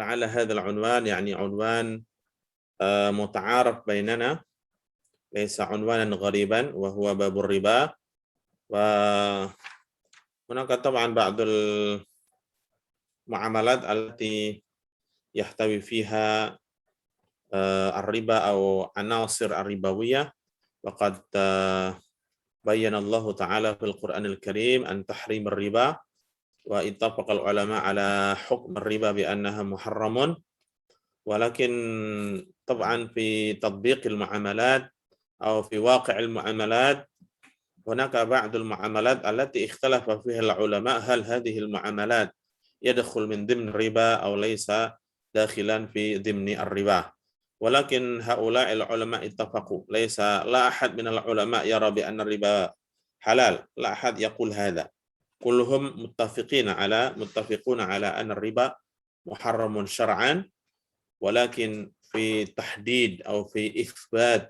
لعل هذا العنوان يعني عنوان متعارف بيننا، ليس عنوانا غريبا، وهو باب الربا. وهناك طبعا بعض المعاملات التي يحتوي فيها الربا أو عناصر الربوية، وقد بين الله تعالى في القرآن الكريم أن تحريم الربا، واتفق العلماء على حكم الربا بأنها محرم. ولكن طبعا في تطبيق المعاملات أو في واقع المعاملات هناك بعض المعاملات التي اختلف فيها العلماء، هل هذه المعاملات يدخل من ضمن الربا أو ليس داخلا في ضمن الربا. ولكن هؤلاء العلماء اتفقوا، لا أحد من العلماء يرى بأن الربا حلال، لا أحد يقول هذا، كلهم متفقون على أن الربا محرم شرعا، ولكن في تحديد أو في إثبات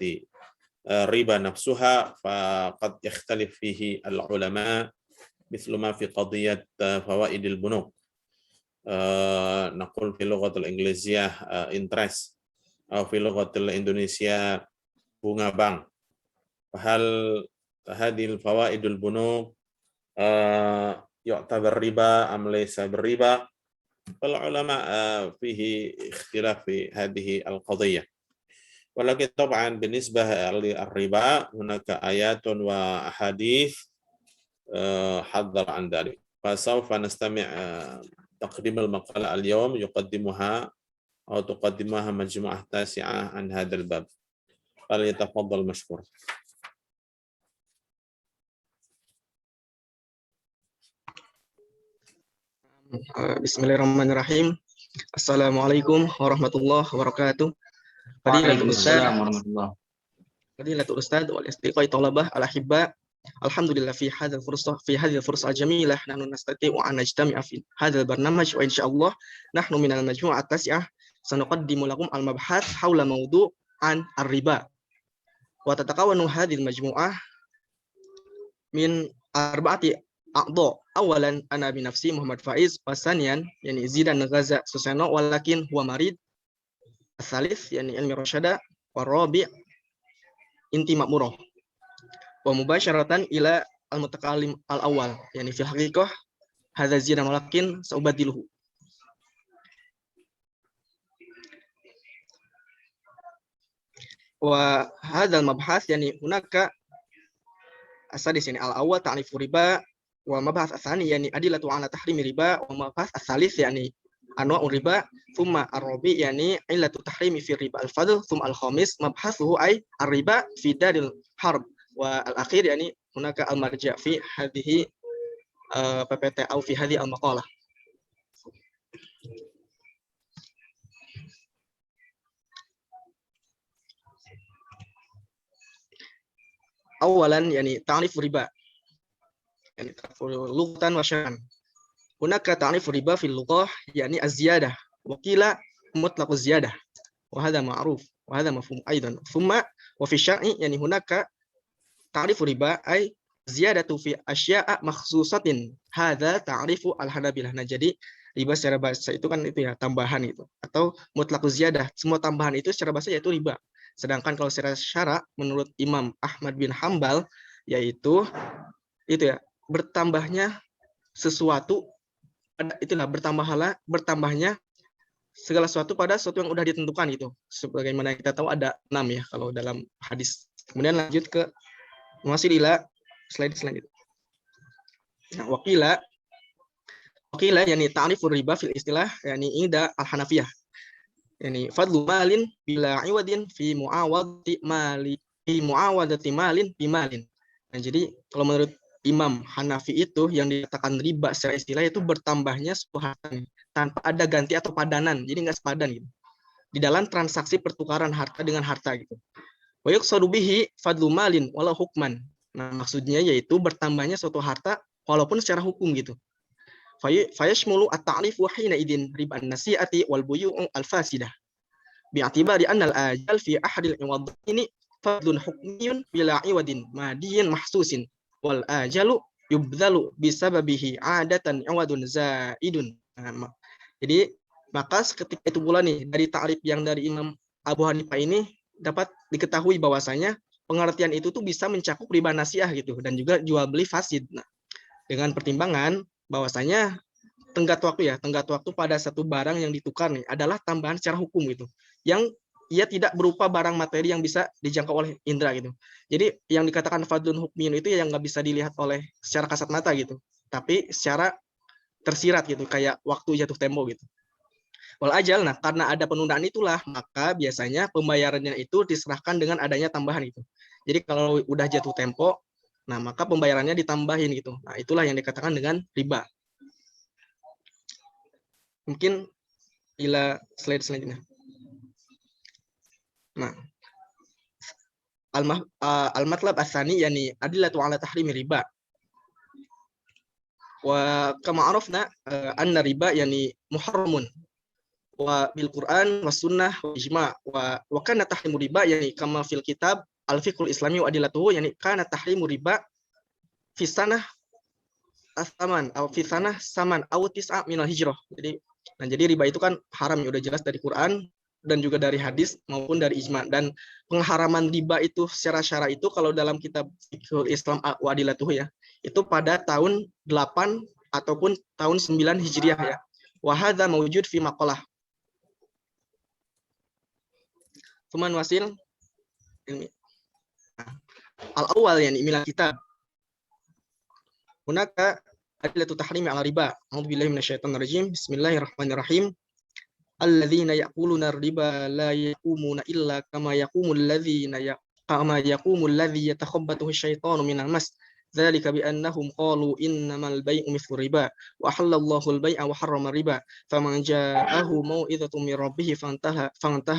الربا نفسها فقد يختلف فيه العلماء، مثل ما في قضية فوائد البنوك، نقول في اللغة الإنجليزية interest، أو في اللغة الإندونيسية bunga bank. فهل هذه الفوائد البنوك يعتبر ربا أم ليس بالربا؟ فالعلماء فيه اختلاف في هذه القضية. ولكن طبعا بالنسبة للربا هناك آيات وأحاديث حذر عن ذلك. فسوف نستمع تقديم المقالة اليوم تقدمها مجموعة تاسعة عن هذا الباب، فليتفضل مشكور. Bismillahirrahmanirrahim. Assalamualaikum warahmatullahi wabarakatuh. Fadilatul Ustadz wal istiqai talabah al-ahibba. Alhamdulillah fi hadhihi al-fursah al-jamilah nahnu nastati'u an najtami'a fi hadzal barnamaj, wa insyaallah nahnu min al-majmu'ah at-tasi'ah sanuqaddimu lakum al-mabhath hawla mawdu' an ar-riba. Wa tatakawwanu hadhihi al-majmu'ah min arba'ati a'dha. Awalan ana bi nafsi Muhammad Faiz, wasanian yani Zidan Ghaza Suseno walakin huwa marid. As-salis yani ilmi rasyada, wa rabi' inti ma'murah. Wa mubasharatan ila al-mutakallim al-awwal yani fi haqiqah hadza Zidan walakin saubadiluhu. Wa hadzal mabhath yani hunaka as-sadis yani al-awwal ta'rifu riba, wa mabhath ats-tsani yani adillatu ala tahrimi riba, wa mabhath ats-tsalits yani anwa'ur riba, thumma ar-rabi' yani illatu tahrimi fi riba al-fadl, thumma al-khamis mabhathuhu ay ar-riba fi daril harb, wa al-akhir yani hunaka al-marja' fi hadhihi PPT atau fi hadhihi al-maqalah. Awalan yani ta'rifu riba yani lughatan wa syar'an. Hunaka ta'rifu riba fil lughah yani az-ziyadah wa qila mutlaq az-ziyadah wa hadha ma'ruf wa hadha mafhum aidan. Thumma wa fi syar'i yani hunaka ta'rifu riba ay ziyadatu fi asya'a makhsusatin. Hadha ta'rifu al-hanabilah. Nah, jadi riba secara bahasa itu kan itu ya tambahan itu, atau mutlaq ziyadah, semua tambahan itu secara bahasa yaitu riba. Sedangkan kalau secara syara menurut Imam Ahmad bin Hambal yaitu itu ya bertambahnya sesuatu, itulah bertambahnya segala sesuatu pada sesuatu yang sudah ditentukan itu. Sebagaimana kita tahu ada 6 ya kalau dalam hadis. Kemudian lanjut ke masih ila slide selanjutnya. Nah, wakila yani ta'rifur riba fil istilah yani inda al-Hanafiyah. Yani fadlu malin bila iwadin fi muawadati malin bimalin. Nah, jadi kalau menurut Imam Hanafi itu yang dikatakan riba secara istilah itu bertambahnya suatu harta tanpa ada ganti atau padanan, jadi nggak sepadan gitu di dalam transaksi pertukaran harta dengan harta gitu. Wa yuqsadu bihi fadlu malin walau hukman. Nah, maksudnya yaitu bertambahnya suatu harta walaupun secara hukum gitu. Fayashmulu at-ta'rifu hina idin riba an-nasi'ati wal buyu'u al-fasidah bi'atibari anna al-ajal fi ahadil iwadini fadlun hukmiyun bila iwadin madiyin mahsusin wal ajalu yubdhalu bisababihi adatan iwadun zaidun. Nah, jadi Maka ketika itu pula nih dari ta'rif yang dari Imam Abu Hanifah ini dapat diketahui bahwasanya pengertian itu tuh bisa mencakup riba nasiah gitu dan juga jual beli fasid. Nah, dengan pertimbangan bahwasanya tenggat waktu pada satu barang yang ditukar nih adalah tambahan secara hukum gitu. Yang ia tidak berupa barang materi yang bisa dijangkau oleh indera gitu. Jadi yang dikatakan fadlun hukmiyun itu yang nggak bisa dilihat oleh secara kasat mata gitu, tapi secara tersirat gitu, kayak waktu jatuh tempo gitu. Wal ajal, nah karena ada penundaan itulah, maka biasanya pembayarannya itu diserahkan dengan adanya tambahan gitu. Jadi kalau udah jatuh tempo, nah maka pembayarannya ditambahin gitu. Nah itulah yang dikatakan dengan riba. Mungkin ila slide selanjutnya. Nah, al-matlab as-sani yani adillatu ala tahrimi riba. Wa kama arafna anna riba yani muharramun wa bil Quran was sunnah wa ijma wa kana tahrimu riba yani kama fil kitab al-fiqhul islami wa adillatuhu yani kana tahrimu riba fi sanah as-saman atau fi sanah saman aw tis'a minal hijrah. Jadi riba itu kan haram ya udah jelas dari Quran dan juga dari hadis maupun dari ijma. Dan pengharaman riba itu secara syara itu kalau dalam kitab Fiqhul Islam wa adillatuhu ya, itu pada tahun 8 ataupun tahun 9 Hijriah ya. Wa hadza mawjud fi maqalah. Cuman wasil ini al-awwal yani minal kitab. Hunaka adillatu tahrimi ala riba. A'udzubillahi minasyaitonir rajim. Bismillahirrahmanirrahim. Alladzina ya'kuluna riba la yaqumuna illa kama yaqumul ladzi yatakhabbathu asyaitanu minal mas. Dzalika bi annahum qalu innamal bai'u mithlu riba wa halallahu al-bai'a wa harrama riba. Faman ja'ahu mau'izatun min rabbih fantaha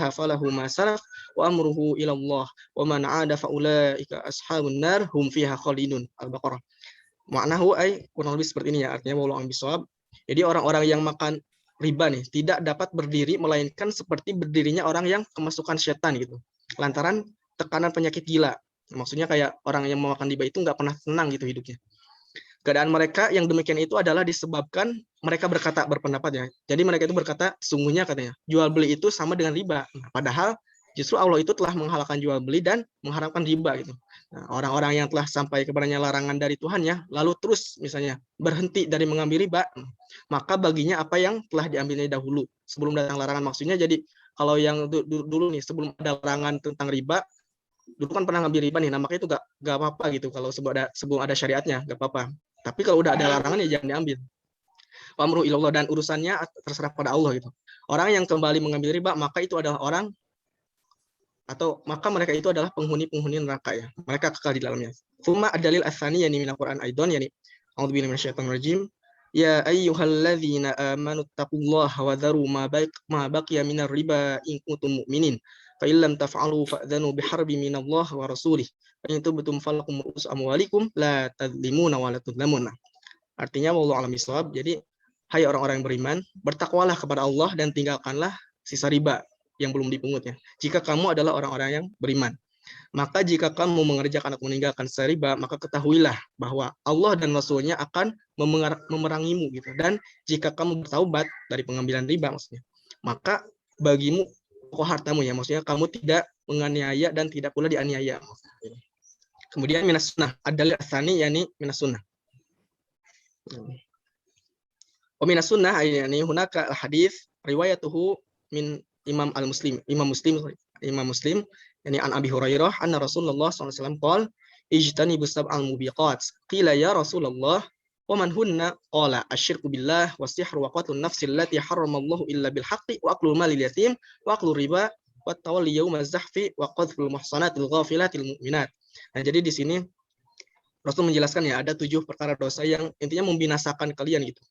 falahu ma salaf wa amruhu ila Allah wa man 'ada fa ulaika ashabun nar hum fiha khalidun. Al-Baqarah. Maknahu ay kurang lebih seperti ini ya, artinya wallahu a'lam bishawab. Jadi orang-orang yang makan riba nih tidak dapat berdiri melainkan seperti berdirinya orang yang kemasukan setan gitu. Lantaran tekanan penyakit gila. Maksudnya kayak orang yang memakan riba itu nggak pernah tenang gitu hidupnya. Keadaan mereka yang demikian itu adalah disebabkan mereka berpendapat ya. Jadi mereka itu berkata, sungguhnya katanya, jual beli itu sama dengan riba. Nah, padahal justru Allah itu telah menghalalkan jual beli dan mengharamkan riba gitu. Nah, orang-orang yang telah sampai kepadanya larangan dari Tuhannya, lalu terus misalnya berhenti dari mengambil riba, maka baginya apa yang telah diambilnya dahulu sebelum datang larangan. Maksudnya jadi kalau yang dulu nih sebelum ada larangan tentang riba, dulu kan pernah ngambil riba nih, nah makanya itu gak apa-apa gitu kalau sebelum ada syariatnya, gak apa-apa. Tapi kalau udah ada larangan ya jangan diambil. Wa amru ilallah, dan urusannya terserah pada Allah gitu. Orang yang kembali mengambil riba, maka itu adalah orang atau maka mereka itu adalah penghuni-penghuni neraka ya. Mereka kekal di dalamnya. Tsumma ad-dalil ats-tsani yani minal Qur'an aidon yani a'udzubillahi minasyaitonir rajim. Ya ayyuhalladzina amanu taqullaha wa dharu ma baqiya minar riba in kuntum mu'minin. Fa illam taf'alu fa'dhanu biharbi minallah wa rasulih. Fa in tubtum falakum ru'us amwalikum la tadlimuna wa la tudlamuna. Artinya wallahu a'lam bishawab. Jadi hai orang-orang yang beriman, bertakwalah kepada Allah dan tinggalkanlah sisa riba yang belum dipungutnya. Jika kamu adalah orang-orang yang beriman. Maka jika kamu mengerjakan atau meninggalkan sisa riba, maka ketahuilah bahwa Allah dan Rasulnya akan memerangimu gitu. Dan jika kamu bertaubat dari pengambilan riba maksudnya, maka bagimu pokok hartamu ya, maksudnya kamu tidak menganiaya dan tidak pula dianiaya. Kemudian minas sunnah, ad-dalil ats-tsani yani minas sunnah. Minas sunnah yani hunaka al-hadits riwayatuhu min Imam Muslim yani an Abi Hurairah anna Rasulullah SAW qala ijtanibu sab'al mubiqat. Qila ya Rasulullah wa man hunna? Qala asyirku billah wa sihru wa qatlun nafsi allati harramallahu illa bil haqqi wa aklu malil yatim wa aklu riba wa tawalli yaumaz zahfi wa qadful muhsanatil ghafilatil mu'minat. Nah, jadi di sini Rasul menjelaskan ya ada 7 perkara dosa yang intinya membinasakan kalian gitu.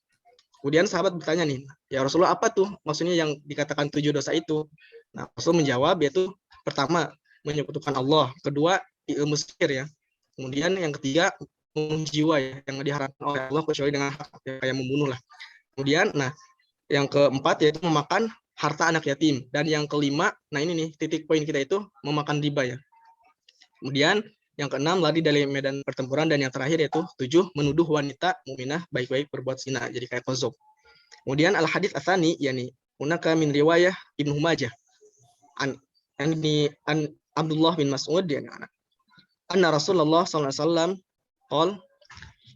Kemudian sahabat bertanya nih, ya Rasulullah apa tuh maksudnya yang dikatakan 7 dosa itu? Nah, Rasul menjawab yaitu pertama menyekutukan Allah, kedua ilmu sihir ya, kemudian yang ketiga jiwa ya, yang diharamkan oleh Allah kecuali dengan kayak membunuh lah. Kemudian, nah yang keempat yaitu memakan harta anak yatim, dan yang kelima, nah ini nih titik poin kita itu memakan riba ya. Kemudian yang keenam lari dari medan pertempuran, dan yang terakhir yaitu 7 menuduh wanita mukminah baik-baik berbuat zina, jadi kayak kozok. Kemudian al hadits ats-tsani yani hunaka min riwayah Ibnu Majah an Abdullah bin Mas'ud anna Rasulullah sallallahu alaihi wasallam qala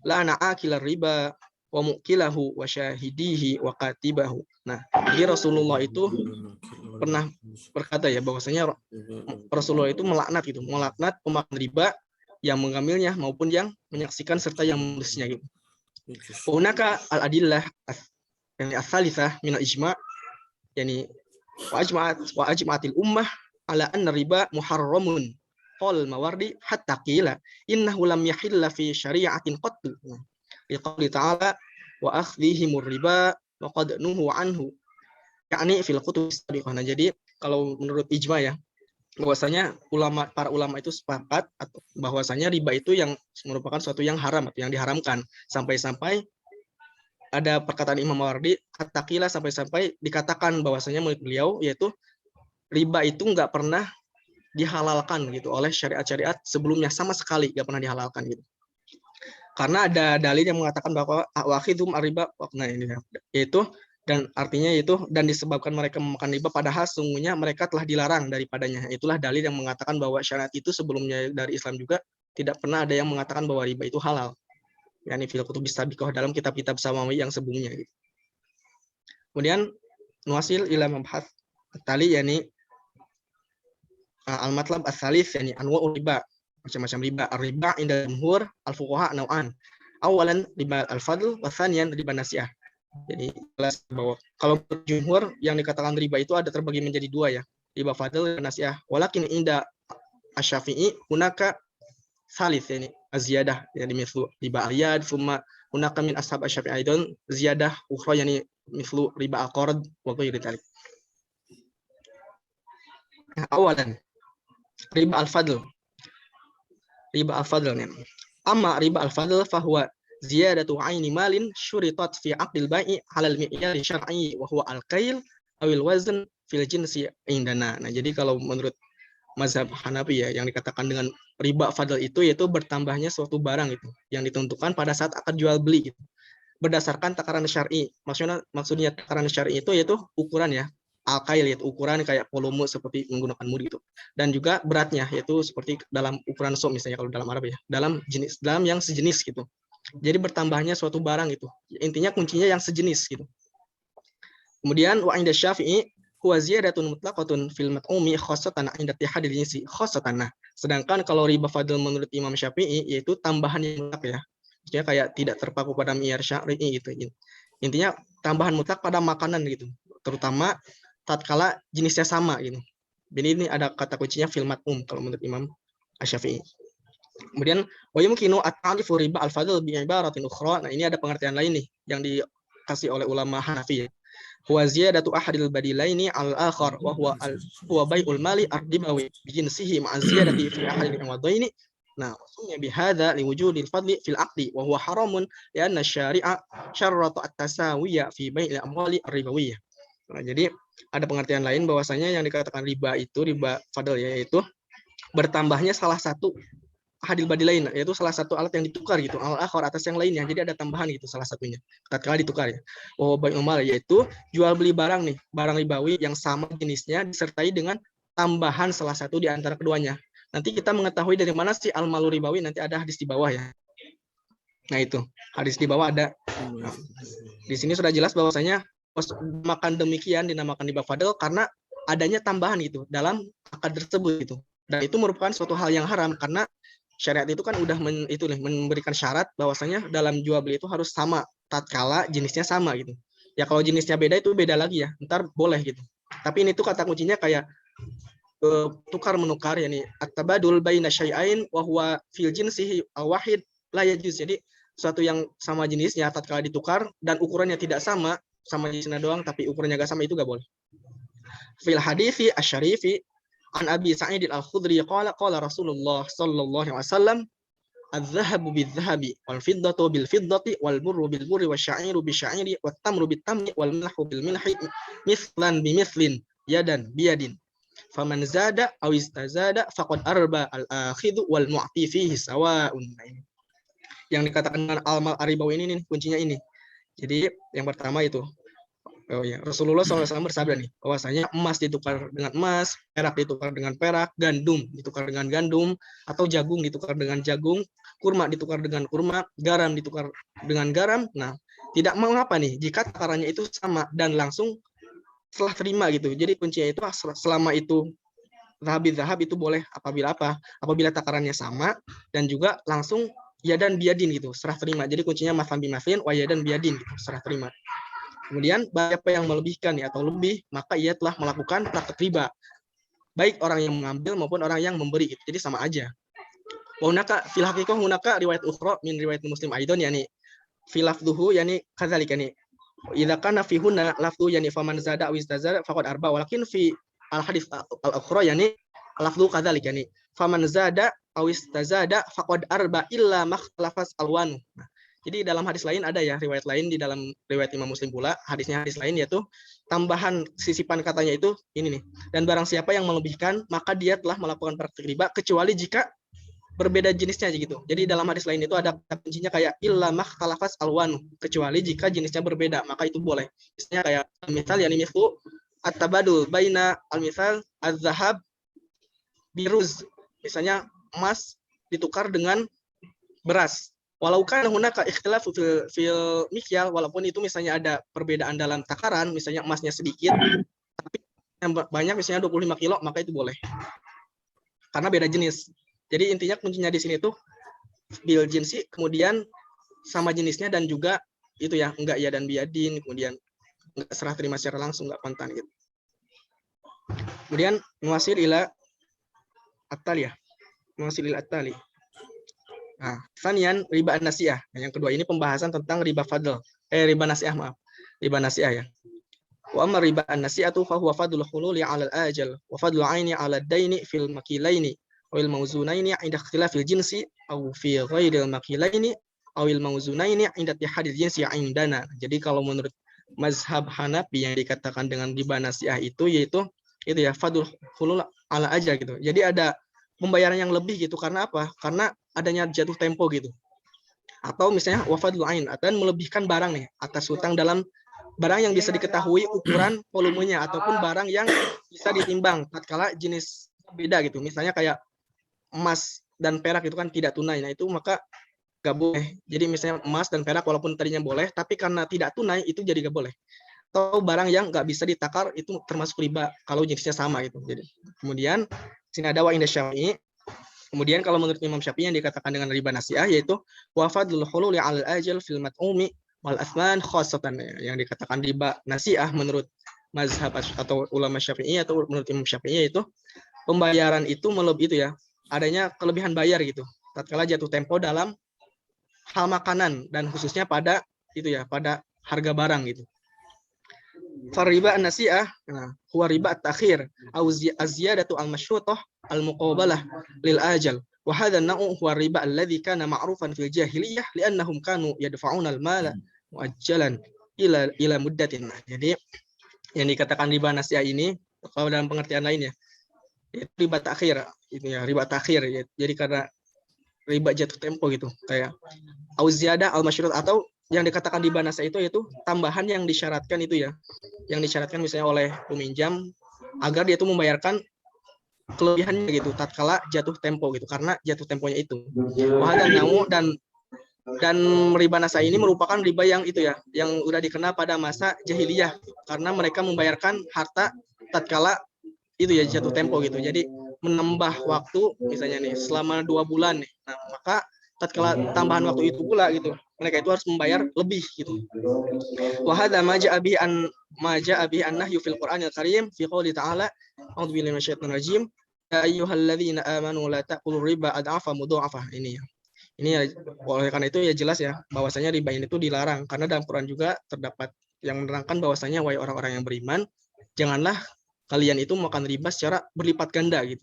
la'ana akilar riba wa mukilahu wa syahidihi wa katibahu. Nah, jadi Rasulullah itu pernah berkata ya bahwasanya Rasulullah itu melaknat pemakan riba yang mengambilnya maupun yang menyaksikan serta yang menulisnya gitu. Hunaka al-adillah yani ats-tsalitsah min al-ijma' yani wa ajma'atil ummah ala anna riba muharramun qal mawardi hatta qila innahu lam yahilla fi syari'atin qatl. Liqauli ta'ala wa akhdhihimur riba wa qad nuhu anhu yakni fil kutub sabiqah. Jadi kalau menurut ijma ya bahwasanya para ulama itu sepakat bahwasanya riba itu yang merupakan suatu yang haram atau yang diharamkan sampai-sampai ada perkataan Imam Mawardi hatta sampai-sampai dikatakan bahwasanya menurut beliau yaitu riba itu nggak pernah dihalalkan gitu oleh syariat-syariat sebelumnya sama sekali nggak pernah dihalalkan gitu. Karena ada dalil yang mengatakan bahwa wakhidhum riba nah ini yaitu dan artinya itu dan disebabkan mereka memakan riba padahal sungguhnya mereka telah dilarang daripadanya. Itulah dalil yang mengatakan bahwa syariat itu sebelumnya dari Islam juga tidak pernah ada yang mengatakan bahwa riba itu halal. Yani fil kutubis sabiqah dalam kitab-kitab samawi yang sebelumnya gitu. Kemudian nuasil ila mabhath tali yani al-matlab ats-tsalits yani anwa'ul riba, macam-macam riba. Riba inda jumhur al-fuqaha nau'an. Awalan riba al-fadl wa tsaniyan riba nasi'ah. Jadi jelas bahwa kalau jumhur yang dikatakan riba itu ada terbagi menjadi dua ya, riba fadl dan nasi'ah. Walakin inda asy-Syafi'i hunaka salis yani aziyadah yani mislu riba aliyad summa hunaka min ashab asy-Syafi'i aidan ziyadah ukhra yani mislu riba al-qard wa ghairi dzalik. Awalan riba al-fadl. Riba al-fadl nih. Amma riba al-fadl fahuwa ziyadatu aini malin syuritat fi aqdil bai'i 'ala al-mi'yar syar'i wa huwa al-kail awil wazn fil jinsi indana. Nah, jadi kalau menurut mazhab Hanafi ya yang dikatakan dengan riba fadl itu yaitu bertambahnya suatu barang itu yang ditentukan pada saat akad jual beli gitu. Berdasarkan takaran syar'i. Maksudnya takaran syar'i itu yaitu ukuran ya. Al-kail yaitu ukuran kayak volume seperti menggunakan mud gitu. Dan juga beratnya yaitu seperti dalam ukuran som misalnya kalau dalam Arab ya. Dalam yang sejenis gitu. Jadi bertambahnya suatu barang itu. Intinya kuncinya yang sejenis gitu. Kemudian wa inda Syafi'i huwa ziyadatun mutlaqatun fil mat'umi khassatan inda ittihadil jinsi khassatan. Nah, sedangkan kalau riba fadl menurut Imam Syafi'i yaitu tambahan yang mutlak ya. Maksudnya kayak tidak terpaku pada miyar syar'i gitu. Intinya tambahan mutlak pada makanan gitu. Terutama tatkala jenisnya sama gitu. Jadi ini ada kata kuncinya fil mat'um kalau menurut Imam Asy-Syafi'i. Kemudian wa yumkinu at-ta'rifu riba al-fadl bi ibaratin ukhra. Nah, ini ada pengertian lain nih yang dikasih oleh ulama Hanafi ya. Huwa ziyadatu ahadil badilaini al-akhar wa huwa bai'ul mali ar-ribawi bi jinsihi ma'a ziyadati fi ahadil amadaini. Nah, maksudnya bihadza liwujudil fadli fil aqdi wa huwa haramun li'anna syari'a syarrata at-tasawiyya fi bai'il amwali ar-ribawiyyah. Nah, jadi ada pengertian lain bahwasanya yang dikatakan riba itu riba fadl yaitu bertambahnya salah satu hadil badilain yaitu salah satu alat yang ditukar gitu al-akhar atas yang lainnya. Jadi ada tambahan gitu salah satunya tatkala ditukar ya. Oh baik normal yaitu jual beli barang nih, barang ribawi yang sama jenisnya disertai dengan tambahan salah satu di antara keduanya. Nanti kita mengetahui dari mana sih al-malu ribawi, nanti ada hadis di bawah ya. Nah itu hadis di bawah ada. Nah, di sini sudah jelas bahwasanya makan demikian dinamakan riba fadl karena adanya tambahan gitu dalam akad tersebut gitu. Dan itu merupakan suatu hal yang haram karena syariat itu kan udah memberikan syarat bahwasanya dalam jual beli itu harus sama tatkala jenisnya sama gitu. Ya kalau jenisnya beda itu beda lagi ya. Ntar boleh gitu. Tapi ini tuh kata kuncinya kayak tukar menukar yani at-tabadul baina syai'ain wa huwa fil jinsihi al-wahid la yajuz. Jadi suatu yang sama jenisnya tatkala ditukar dan ukurannya tidak sama jenisnya doang tapi ukurannya enggak sama itu enggak boleh. Fil hadithi asy-syarifi an Abi Sa'id al-Khudri qala Rasulullah sallallahu alaihi wasallam adz-dzahabu bidz-dzahabi wal fiddatu bil fiddati wal burru bil burri wasya'iru bisya'iri wat tamru bit tamri wal milhu bil milhi mithlan bi mithlin yadan biyadin faman zada aw istazada faqad arba al-akhidhu wal mu'ti fihi sawa'un. Yang dikatakan dengan al-mal ribawi ini nih kuncinya ini. Jadi yang pertama itu Oh ya, Rasulullah SAW bersabda nih, bahwasanya emas ditukar dengan emas, perak ditukar dengan perak, gandum ditukar dengan gandum, atau jagung ditukar dengan jagung, kurma ditukar dengan kurma, garam ditukar dengan garam. Nah, tidak mengapa nih jika takarannya itu sama dan langsung setelah terima gitu. Jadi kuncinya itu selama itu zahab itu boleh apabila apa? Apabila takarannya sama dan juga langsung ya dan biadin gitu, serah terima. Jadi kuncinya mafhum bimafin wa ya dan biadin gitu, serah terima. Kemudian siapa yang melebihkan ya atau lebih, maka ia telah melakukan praktek riba. Baik orang yang mengambil maupun orang yang memberi gitu. Jadi sama aja. Wa hunaka fil haqiqah hunaka riwayat ukhra min riwayat Muslim aidon yani fil lafdhuhu yani kadzalik yani idza kana fi huna lafdhu yani faman zada aw istazada faqad arba walakin fi al hadis al ukhra yani lafdhu kadzalik yani faman zada aw istazada faqad arba illa makhlafas alwanu. Nah, jadi dalam hadis lain ada ya riwayat lain di dalam riwayat Imam Muslim pula hadis lain yaitu tambahan sisipan katanya itu ini nih, dan barang siapa yang melebihkan maka dia telah melakukan praktik riba kecuali jika berbeda jenisnya aja gitu. Jadi dalam hadis lain itu ada kuncinya kayak illa makhtalafas alwanu, kecuali jika jenisnya berbeda maka itu boleh. Misalnya kayak misal yani mithlu at-tabadul baina al-misal az-zahab biruz. Misalnya emas ditukar dengan beras. Walau kan hunaka ikhtilafu fil mikyal, walaupun itu misalnya ada perbedaan dalam takaran, misalnya emasnya sedikit tapi yang banyak misalnya 25 kilo, maka itu boleh. Karena beda jenis. Jadi intinya kuncinya di sini tuh bil jinsi, kemudian sama jenisnya dan juga itu ya enggak ya dan biadin, kemudian enggak serah terima secara langsung, enggak kontan gitu. Kemudian nuwasil ila at-tali ya. Nuwasil ila at-tali. Nah, sanian riba an-nasiah. Yang kedua ini pembahasan tentang riba fadl. Riba nasiah, maaf. Riba nasiah ya. Wa amma riba an-nasi'atu fa huwa fadlul hululi 'ala al-ajal wa fadlul 'aini 'ala ad-daini fil makilaini wal mawzunaini 'inda ikhtilafil jinsi aw fi ghairil makilaini aw al mawzunaini 'inda ittihadil jinsi 'indana. Jadi kalau menurut mazhab Hanafi yang dikatakan dengan riba nasiah itu yaitu itu ya fadlul hulul 'ala ajal gitu. Jadi ada pembayaran yang lebih gitu karena apa? Karena adanya jatuh tempo gitu. Atau misalnya wafadul ain, atau melebihkan barang nih atas hutang dalam barang yang bisa diketahui ukuran volumenya ataupun barang yang bisa ditimbang tatkala jenis beda gitu. Misalnya kayak emas dan perak itu kan tidak tunai. Nah, itu maka nggak boleh. Jadi misalnya emas dan perak walaupun tadinya boleh, tapi karena tidak tunai itu jadi nggak boleh. Atau barang yang nggak bisa ditakar itu termasuk riba kalau jenisnya sama gitu. Jadi kemudian sini ada wa inda Syafi'i. Kemudian kalau menurut Imam Syafi'i yang dikatakan dengan riba nasiah yaitu wafadul hululi al ajal fil mat'umi wal athman khassatan, yang dikatakan riba nasiah menurut mazhab atau ulama Syafi'i atau menurut Imam Syafi'i itu pembayaran itu melebihi itu ya, adanya kelebihan bayar gitu tatkala jatuh tempo dalam hal makanan dan khususnya pada itu ya, pada harga barang gitu. Fariba an-nasi'ah huwa riba at-takhir aw az-ziyadatu al-mashrutah al-muqabalah lil ajal wa hadha an-naw'u huwa riba alladhi kana ma'rufan fil jahiliyah li'annahum kanu yadfa'una al-mala muajjalan ila muddatin. Jadi yang dikatakan riba nasi'ah ini kalau dalam pengertian lain ya itu riba takhir, itu ya riba takhir ya. Jadi karena riba jatuh tempo gitu kayak au ziyadah al-mashrut, atau yang dikatakan riba nasi'ah itu yaitu tambahan yang disyaratkan itu ya, yang disyaratkan misalnya oleh peminjam agar dia itu membayarkan kelebihannya gitu tatkala jatuh tempo gitu karena jatuh temponya itu. Wahada namu dan riba nasi'ah ini merupakan riba yang itu ya, yang udah dikenal pada masa jahiliyah karena mereka membayarkan harta tatkala itu ya jatuh tempo gitu. Jadi menambah waktu misalnya nih selama 2 bulan nih. Nah, maka tatkala tambahan waktu itu pula gitu, mereka itu harus membayar lebih gitu. Wa hadza ma ja'a bihi an-nahyu fil Qur'anil Karim fi qouli ta'ala a'udzu billahi minasyaitonir rajim ya ayyuhalladzina amanu la ta'kulu riba ad'afa mudha'afa. Ini ya, oleh karena itu ya jelas ya bahwasanya riba ini itu dilarang karena dalam Quran juga terdapat yang menerangkan bahwasanya wahai orang-orang yang beriman, janganlah kalian itu makan riba secara berlipat ganda gitu.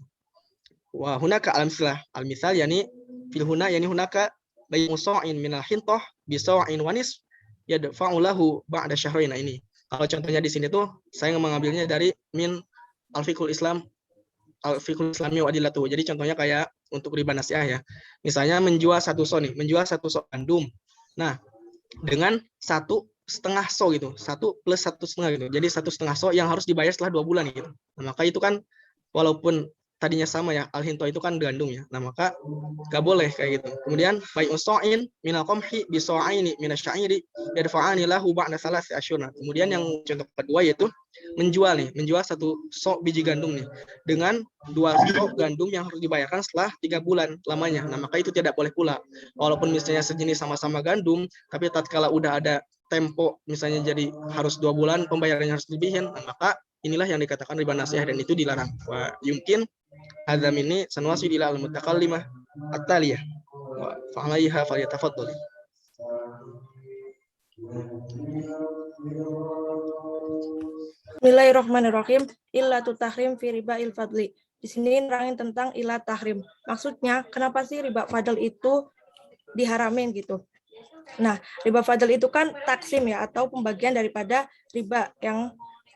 Wa hunaka al-misal yani fil huna yani hunaka bayu sa'in minal hintah bi sa'in wanis yadfa'u lahu ba'da syahrain. Ini kalau contohnya di sini tuh saya mengambilnya dari min al-fiqhul islami wa adillatuh. Jadi contohnya kayak untuk riba nasi'ah ya. Misalnya menjual 1 so nih, menjual 1 so gandum. Nah, dengan 1 setengah so gitu, 1 plus 1,5 gitu. Jadi 1,5 so yang harus dibayar setelah 2 bulan gitu. Nah, maka itu kan walaupun tadinya sama ya, al-hinto itu kan gandum ya. Nah, maka nggak boleh kayak gitu. Kemudian bai'us sa'in minal qamhi bi sa'ini minasyairi yarfa'ani lahu ba'da salasi asyhur. Kemudian yang contoh kedua yaitu menjual 1 sok biji gandum nih dengan 2 sok gandum yang harus dibayarkan setelah 3 bulan lamanya. Nah, maka itu tidak boleh pula. Walaupun misalnya sejenis sama-sama gandum, tapi tatkala udah ada tempo misalnya jadi harus 2 bulan pembayarannya harus lebihin, nah, maka inilah yang dikatakan riba nasihah dan itu dilarang. Wa yumkin Adam ini sanwasi ila al-mutakallimah at-taliyah. Wa fa'alaiha falyatafaddal. Bismillahirrahmanirrahim. Illatu tahrim fi riba il fadli. Di sini nerangin tentang ilah tahrim. Maksudnya, kenapa sih riba fadl itu diharamin gitu? Nah, riba fadl itu kan taksim ya, atau pembagian daripada riba yang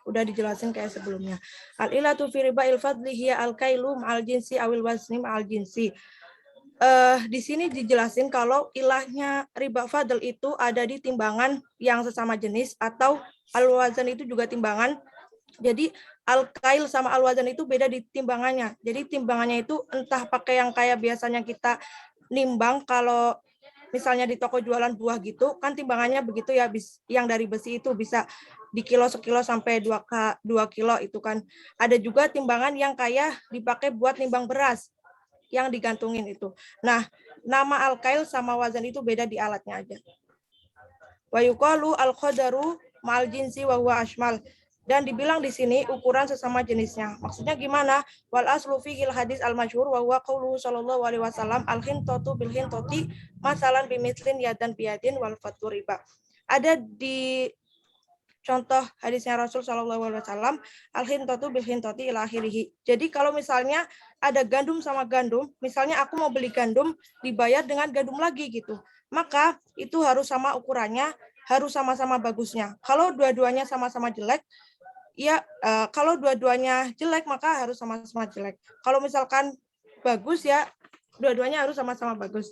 udah dijelasin kayak sebelumnya. Al-ilatu fi riba il fadli hiya al-kailu ma'al jinsi awil wazni ma'al jinsi. Di sini dijelasin kalau ilahnya riba fadl itu ada di timbangan yang sesama jenis atau al-wazan itu juga timbangan. Jadi al-kail sama al-wazan itu beda di timbangannya. Jadi timbangannya itu entah pakai yang kayak biasanya kita nimbang kalau misalnya di toko jualan buah gitu, kan timbangannya begitu ya, yang dari besi itu bisa di kilo sekilo sampai 2 kilo itu kan. Ada juga timbangan yang kayak dipakai buat nimbang beras yang digantungin itu. Nah, nama al-kail sama wazan itu beda di alatnya aja. Wa yuqalu al-qadaru ma'al jinsi wa huwa ashmal. Dan dibilang di sini ukuran sesama jenisnya. Maksudnya gimana? Wal aslu fi'il hadis al-masyhur wa huwa qauluhu sallallahu alaihi wasallam al-hintatu bil hintati masalan bimislin yadan biyadin wal fatu riba. Ada di contoh hadisnya Rasul sallallahu alaihi wasallam al-hintatu bil hintati ila akhirih. Jadi kalau misalnya ada gandum sama gandum, misalnya aku mau beli gandum dibayar dengan gandum lagi gitu. Maka itu harus sama ukurannya, harus sama-sama bagusnya. Kalau dua-duanya sama-sama jelek, ya kalau dua-duanya jelek maka harus sama-sama jelek. Kalau misalkan bagus ya dua-duanya harus sama-sama bagus.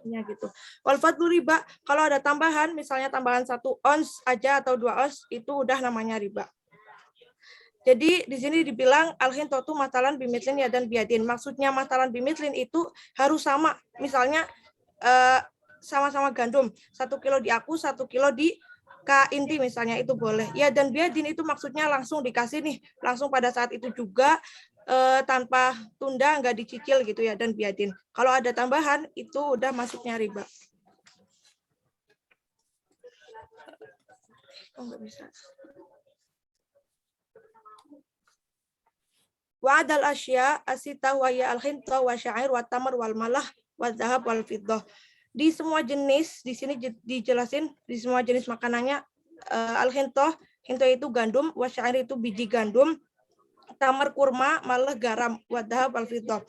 Ya gitu. Wal fadlu riba, kalau ada tambahan misalnya tambahan 1 ons aja atau 2 ons itu udah namanya riba. Jadi di sini dibilang al-hintatu masalan bimitlin ya dan biadin. Maksudnya masalan bimitlin itu harus sama. Misalnya sama-sama gandum, 1 kilo di aku, 1 kilo di Kak Inti misalnya itu boleh. Ya dan biadin itu maksudnya langsung dikasih nih, langsung pada saat itu juga tanpa tunda, nggak dicicil gitu ya dan biadin. Kalau ada tambahan itu udah masuknya riba. Oh nggak bisa. Wa adal asya asita wa ya al-hinta wa syair wa tamar wal malah wa zahab wal fiddah. Di semua jenis, di sini dijelasin, di semua jenis makanannya, al-hintoh, hintoh itu gandum, wasyair itu biji gandum, tamar kurma, malah garam, wadahab al-fiddah.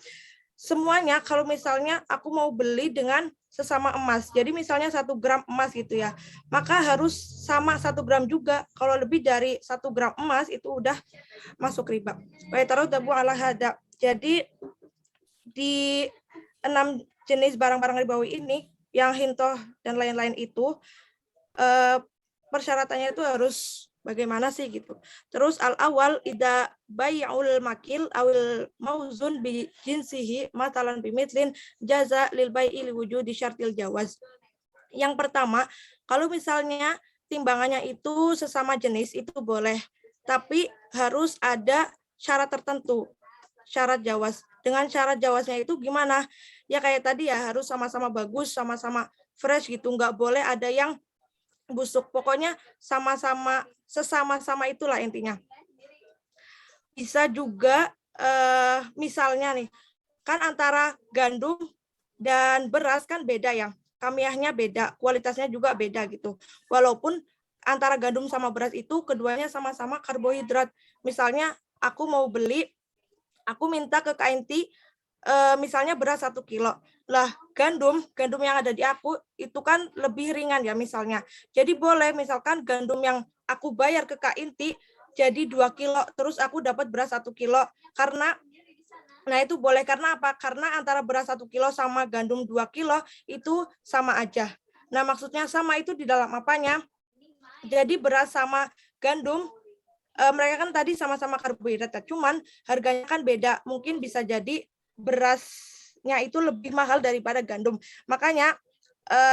Semuanya kalau misalnya aku mau beli dengan sesama emas, jadi misalnya 1 gram emas gitu ya, maka harus sama 1 gram juga. Kalau lebih dari 1 gram emas itu udah masuk riba. Jadi di 6 jenis barang-barang ribawi ini, yang hintoh dan lain-lain itu persyaratannya itu harus bagaimana sih gitu. Terus al-awal ida bai'ul makil awil mauzun bi jinsihi matalan bimitlin jaza lil bai'i li wujudi syartil jawaz. Yang pertama, kalau misalnya timbangannya itu sesama jenis itu boleh, tapi harus ada syarat tertentu. Syarat jawaz. Dengan syarat jawaznya itu gimana? Ya kayak tadi ya, harus sama-sama bagus, sama-sama fresh gitu. Nggak boleh ada yang busuk. Pokoknya sama-sama, sesama-sama itulah intinya. Bisa juga misalnya nih, kan antara gandum dan beras kan beda ya. Kamiahnya beda, kualitasnya juga beda gitu. Walaupun antara gandum sama beras itu keduanya sama-sama karbohidrat. Misalnya aku mau beli, aku minta ke Kainti misalnya beras 1 kilo. Lah, gandum yang ada di aku itu kan lebih ringan ya misalnya. Jadi boleh misalkan gandum yang aku bayar ke Kak Inti jadi 2 kilo, terus aku dapat beras 1 kilo. Karena, nah itu boleh karena apa? Karena antara beras 1 kilo sama gandum 2 kilo itu sama aja. Nah maksudnya sama itu di dalam apanya? Jadi beras sama gandum, mereka kan tadi sama-sama karbohidrat, cuman harganya kan beda. Mungkin bisa jadi berasnya itu lebih mahal daripada gandum. Makanya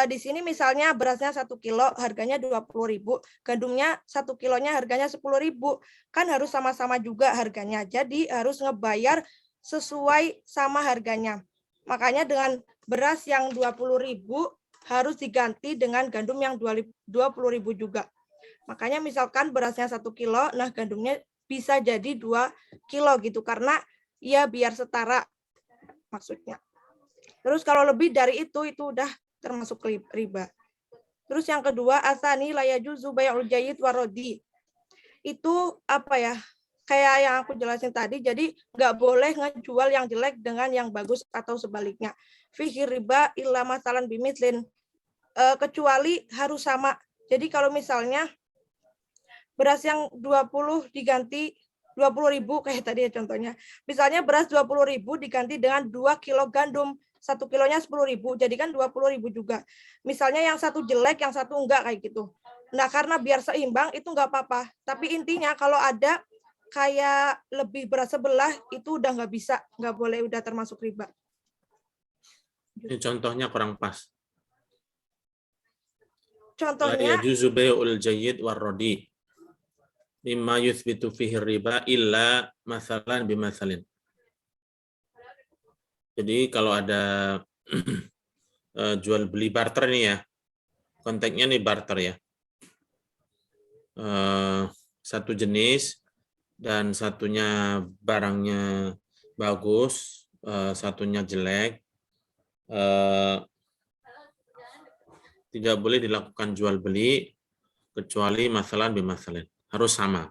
di sini misalnya berasnya 1 kilo harganya 20.000, gandumnya 1 kilonya harganya 10.000. Kan harus sama-sama juga harganya. Jadi harus ngebayar sesuai sama harganya. Makanya dengan beras yang 20.000 harus diganti dengan gandum yang 20.000 juga. Makanya misalkan berasnya 1 kilo, nah gandumnya bisa jadi 2 kilo gitu, karena ya biar setara maksudnya. Terus kalau lebih dari itu udah termasuk riba. Terus yang kedua, asani la yajuzu bai'ul jayyid warodi. Itu apa ya? Kayak yang aku jelasin tadi, jadi nggak boleh ngejual yang jelek dengan yang bagus atau sebaliknya. Fihi riba illa masalan bimislin. Kecuali harus sama. Jadi kalau misalnya beras yang 20 diganti 20.000 kayak tadi ya contohnya. Misalnya beras 20.000 diganti dengan 2 kilo gandum, 1 kilonya 10.000, jadi kan 20.000 juga. Misalnya yang satu jelek, yang satu enggak kayak gitu. Nah, karena biar seimbang itu enggak apa-apa. Tapi intinya kalau ada kayak lebih beras sebelah itu udah nggak bisa, nggak boleh, udah termasuk riba. Ini contohnya kurang pas. La Contohnya yajuzu bai'ul jayyid warrodi mimma yuthbitu fihi riba illa masalan bimasalin. Jadi kalau ada jual beli barter nih ya, konteksnya nih barter ya. Satu jenis dan satunya barangnya bagus, satunya jelek, tidak boleh dilakukan jual beli kecuali masalah bimasalin. Harus sama.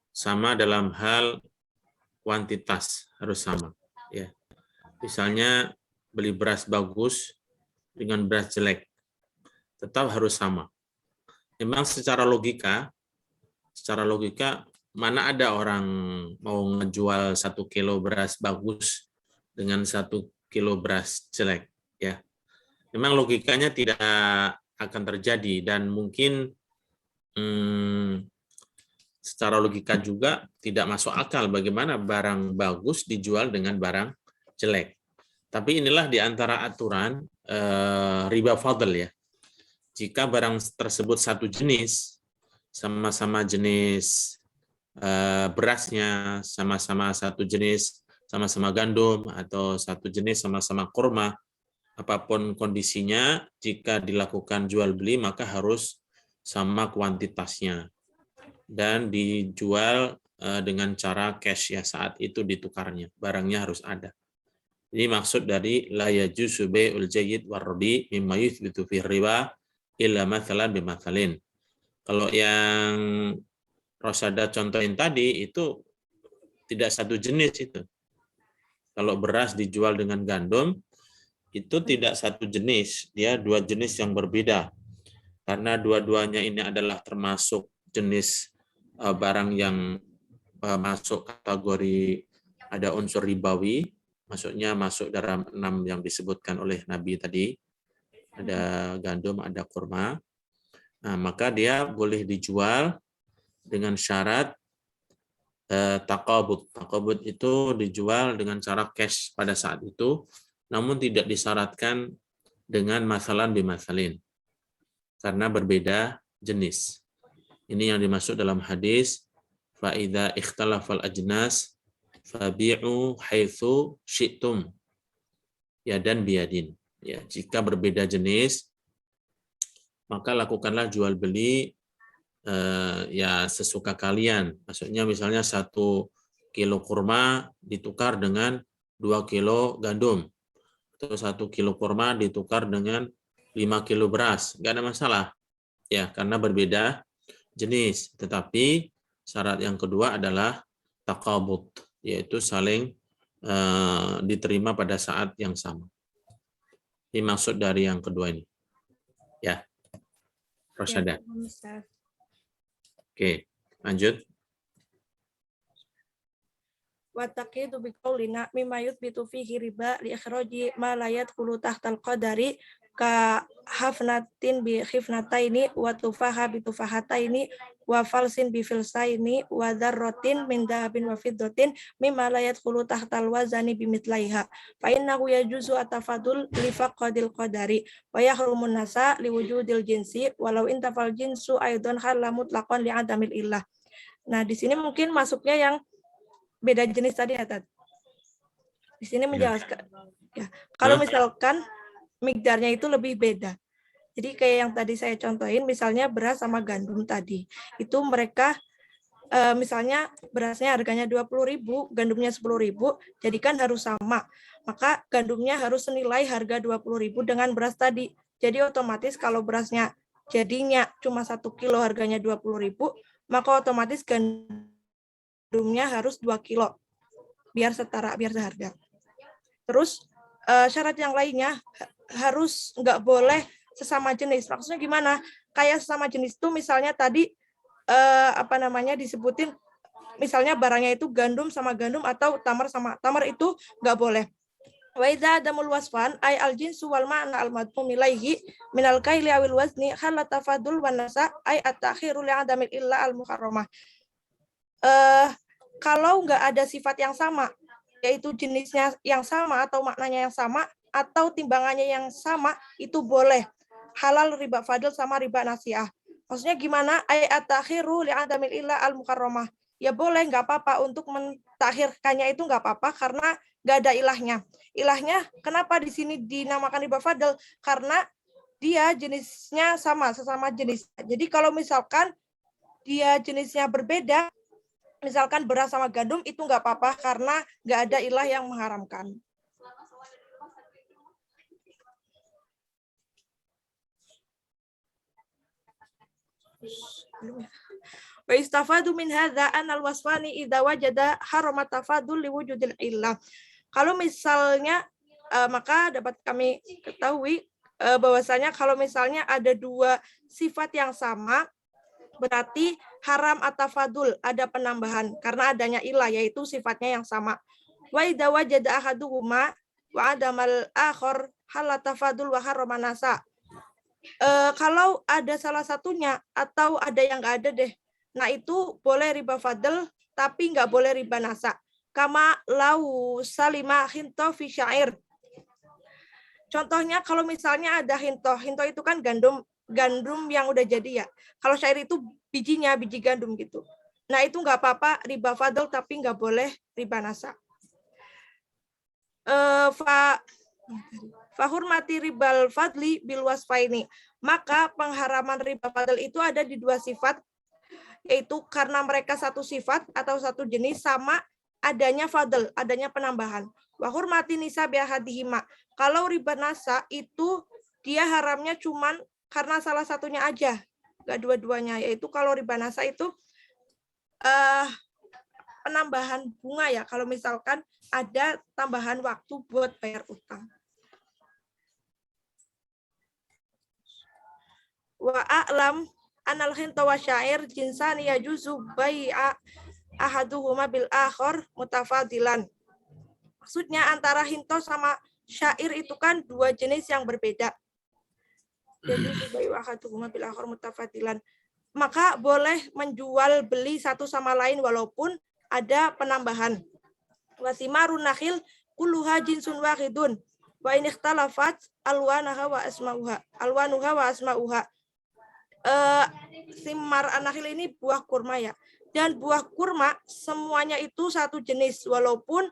Sama dalam hal kuantitas, harus sama. Ya. Misalnya beli beras bagus dengan beras jelek, tetap harus sama. Memang secara logika mana ada orang mau ngejual 1 kilo beras bagus dengan 1 kilo beras jelek, ya. Memang logikanya tidak akan terjadi dan mungkin secara logika juga tidak masuk akal bagaimana barang bagus dijual dengan barang jelek. Tapi inilah di antara aturan riba fadl ya. Jika barang tersebut satu jenis, sama-sama jenis berasnya, sama-sama satu jenis, sama-sama gandum, atau satu jenis sama-sama kurma, apapun kondisinya, jika dilakukan jual beli maka harus sama kuantitasnya dan dijual dengan cara cash ya, saat itu ditukarnya, barangnya harus ada. Ini maksud dari la yajuzu bai'ul jayyid warradi mimma yuthbitu fi riba illa mathalan bimathalin. Kalau yang Rosada contohin tadi itu tidak satu jenis itu. Kalau beras dijual dengan gandum itu tidak satu jenis, dia dua jenis yang berbeda. Karena dua-duanya ini adalah termasuk jenis barang yang masuk kategori ada unsur ribawi, maksudnya masuk dalam 6 yang disebutkan oleh Nabi tadi, ada gandum, ada kurma. Nah, maka dia boleh dijual dengan syarat taqabud. Taqabud itu dijual dengan cara cash pada saat itu, namun tidak disyaratkan dengan masalan bimasalin, karena berbeda jenis. Ini yang dimaksud dalam hadis fa'idha ikhtalafal ajnas fabi'u haitsu syi'tum yadan biyadin. Ya, jika berbeda jenis maka lakukanlah jual beli ya sesuka kalian. Maksudnya misalnya 1 kilo kurma ditukar dengan 2 kilo gandum, atau 1 kilo kurma ditukar dengan 5 kilo beras, nggak ada masalah ya, karena berbeda jenis. Tetapi syarat yang kedua adalah taqabud, yaitu saling diterima pada saat yang sama. Ini maksud dari yang kedua ini. Ya. Rosada. Oke, lanjut. Wa taqidu biqaulina mimma yuthbitu fihi riba li ikhraji ma la yadkhulu tahtal qadari ka hafnatin bi khifnataini wa tufaha bi tufahataini wa falsin bi filsaini wa dzarratin min dahabin wa fiddatin mimma la yadkhulu tahtal wazani bimitlaiha fa innahu yajuzu atafadul li faqadil qadari wa yahrumun nasa li wujudil jinsi walau intafal jinsu aidan halla mutlaqan li adamil illah. Nah, di sini mungkin masuknya yang beda jenis tadi ya, Tad. Di sini menjelaskan ya, kalau misalkan migdarnya itu lebih beda. Jadi kayak yang tadi saya contohin, misalnya beras sama gandum tadi. Itu mereka misalnya berasnya harganya 20.000, gandumnya 10.000, jadi kan harus sama. Maka gandumnya harus senilai harga 20.000 dengan beras tadi. Jadi otomatis kalau berasnya jadinya cuma 1 kilo harganya 20.000, maka otomatis gandumnya harus 2 kilo. Biar setara, biar seharga. Terus syarat yang lainnya harus nggak boleh sesama jenis. Maksudnya gimana? Kayak sesama jenis itu misalnya tadi disebutin misalnya barangnya itu gandum sama gandum atau tamar sama tamar, itu nggak boleh. Wa idza adamul wasfan ay al jinsu wal ma'na al madhum ilaihi min al kaili awil wazni hal tafadul wan nasa ay at-ta'khiru li adamil illa al muharramah. Kalau nggak ada sifat yang sama, yaitu jenisnya yang sama atau maknanya yang sama atau timbangannya yang sama, itu boleh. Halal riba fadl sama riba nasiah. Maksudnya gimana? Ayat takhiru li adamil illa al mukarramah. Ya boleh, nggak apa-apa untuk mentakhirkannya, itu nggak apa-apa karena nggak ada ilahnya. Ilahnya kenapa di sini dinamakan riba fadl? Karena dia jenisnya sama, sesama jenis. Jadi kalau misalkan dia jenisnya berbeda, misalkan beras sama gandum, itu nggak apa-apa karena nggak ada ilah yang mengharamkan. Wa istafadu min hadza anal wasfani idza wajada haramat tafadul liwujudil illah. Kalau misalnya maka dapat kami ketahui bahwasanya kalau misalnya ada dua sifat yang sama, berarti haram atafadul, ada penambahan karena adanya ilah, yaitu sifatnya yang sama. Wa idza wajada ahaduhuma wa adamal akhar hal tafadul wa harama nasa. Kalau ada salah satunya atau ada yang nggak ada deh, nah itu boleh riba fadl tapi nggak boleh riba nasa. Kama lau salima hinto fi syair. Contohnya kalau misalnya ada hinto itu kan gandum yang udah jadi ya. Kalau syair itu bijinya, biji gandum gitu. Nah itu nggak apa-apa riba fadl tapi nggak boleh riba nasa. Fahurmati ribal fadli bil wasfaini. Maka pengharaman riba fadl itu ada di dua sifat, yaitu karena mereka satu sifat atau satu jenis sama adanya fadl, adanya penambahan. Wahurmati nisa biahadihima. Kalau riba nasa itu dia haramnya cuman karena salah satunya aja, nggak dua-duanya. Yaitu kalau riba nasa itu penambahan bunga ya, kalau misalkan ada tambahan waktu buat bayar utang. Wa a'lam anal hinta wa syair jinsani yajuzu bai'a ahaduhuma bil akhar mutafadilan. Maksudnya antara hinto sama syair itu kan dua jenis yang berbeda. Yajuzu bai'a ahaduhuma bil akhar mutafadilan. Maka boleh menjual beli satu sama lain walaupun ada penambahan. Wasimarun nakhil kulluha jinsun wahidun wa in ikhtalafat alwanuha wa asma'uha. Simar anakhil ini buah kurma ya. Dan buah kurma semuanya itu satu jenis walaupun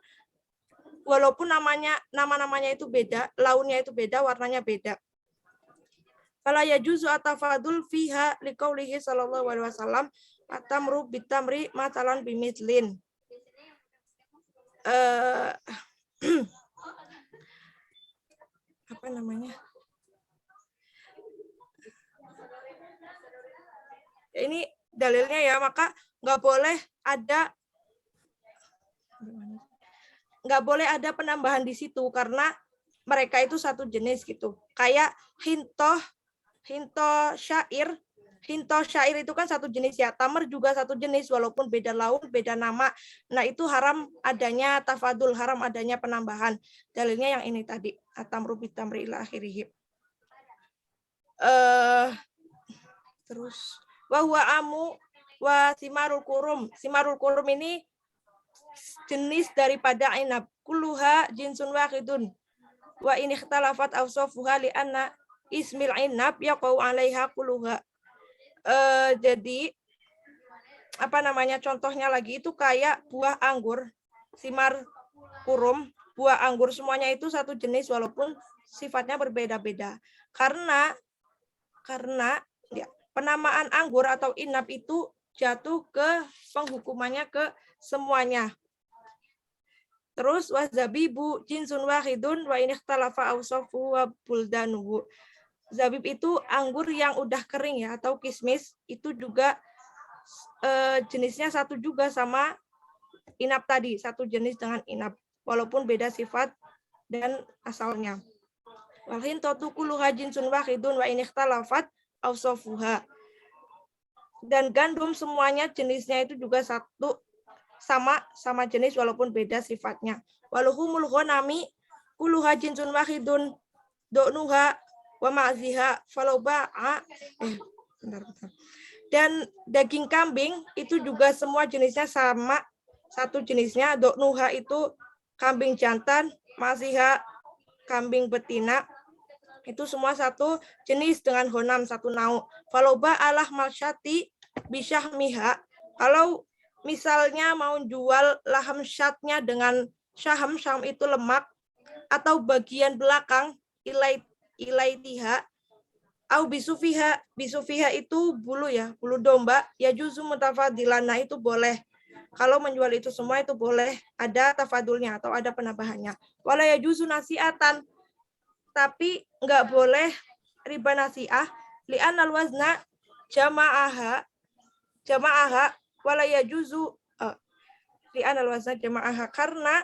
nama-namanya itu beda, launnya itu beda, warnanya beda. Fala yajuzu atafadul fiha liqaulihi sallallahu alaihi wasallam atamru bitamri matalan bimitlin. Apa namanya? Ini dalilnya ya, maka nggak boleh ada penambahan di situ karena mereka itu satu jenis gitu. Kayak hinto syair itu kan satu jenis ya. Tamar juga satu jenis walaupun beda laun, beda nama. Nah itu haram adanya tafadul, haram adanya penambahan. Dalilnya yang ini tadi, atamru bitamri ila akhirih. Terus wa amu wa simarul kurum. Simarul kurum ini jenis daripada inab. Kulluha jinsun wahidun. Wa in ikhtalafat awsafuha li anna ismil inab yaqau 'alaiha kulluha. Jadi contohnya lagi itu kayak buah anggur, simar kurum, buah anggur semuanya itu satu jenis walaupun sifatnya berbeda-beda. Karena ya, penamaan anggur atau inab itu jatuh ke penghukumannya ke semuanya. Terus wazabibu jinsun wahidun wa in ikhtalafa awsafu wa buldanuhu. Zabib itu anggur yang udah kering ya, atau kismis, itu juga jenisnya satu juga sama inab tadi, satu jenis dengan inab, walaupun beda sifat dan asalnya. Wal hintatu kulluha jinsun wahidun wa in ikhtalafat awsafuha. Dan gandum semuanya jenisnya itu juga satu, sama jenis walaupun beda sifatnya. Waluhumul ghanami kulluha jinsun wahidun do'nuha wa ma'ziha falau ba'a Dan daging kambing itu juga semua jenisnya sama, satu jenisnya. Do'nuha itu kambing jantan, ma'ziha kambing betina, itu semua satu jenis dengan honam, satu nau. Falau ba'alah masyati bisyahmiha, kalau misalnya mau jual laham syatnya dengan syaham itu lemak, atau bagian belakang ilaitiha, au bisufiha itu bulu ya, bulu domba, ya juzu mutafadilan, nah itu boleh. Kalau menjual itu semua itu boleh, ada tafadulnya atau ada penambahannya. Wala ya juzu nasiatan, tapi enggak boleh riba nasiah, li'anal wazna jama'aha wala ya juzu li'anal wazna jama'aha, karena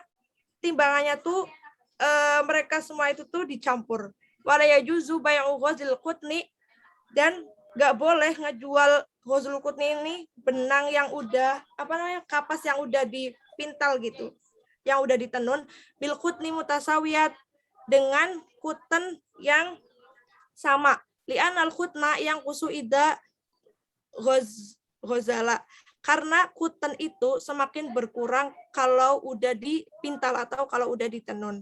timbangannya tuh mereka semua itu tuh dicampur. Wala yajuzu bai'u ghazil qutni, dan nggak boleh ngejual ghazil qutni ini benang yang udah kapas yang udah dipintal gitu, yang udah ditenun, bil qutni mutasawiyat, dengan kuten yang sama. Li'anal qutna yang kusuida ghazala, karena kuten itu semakin berkurang kalau udah dipintal atau kalau udah ditenun.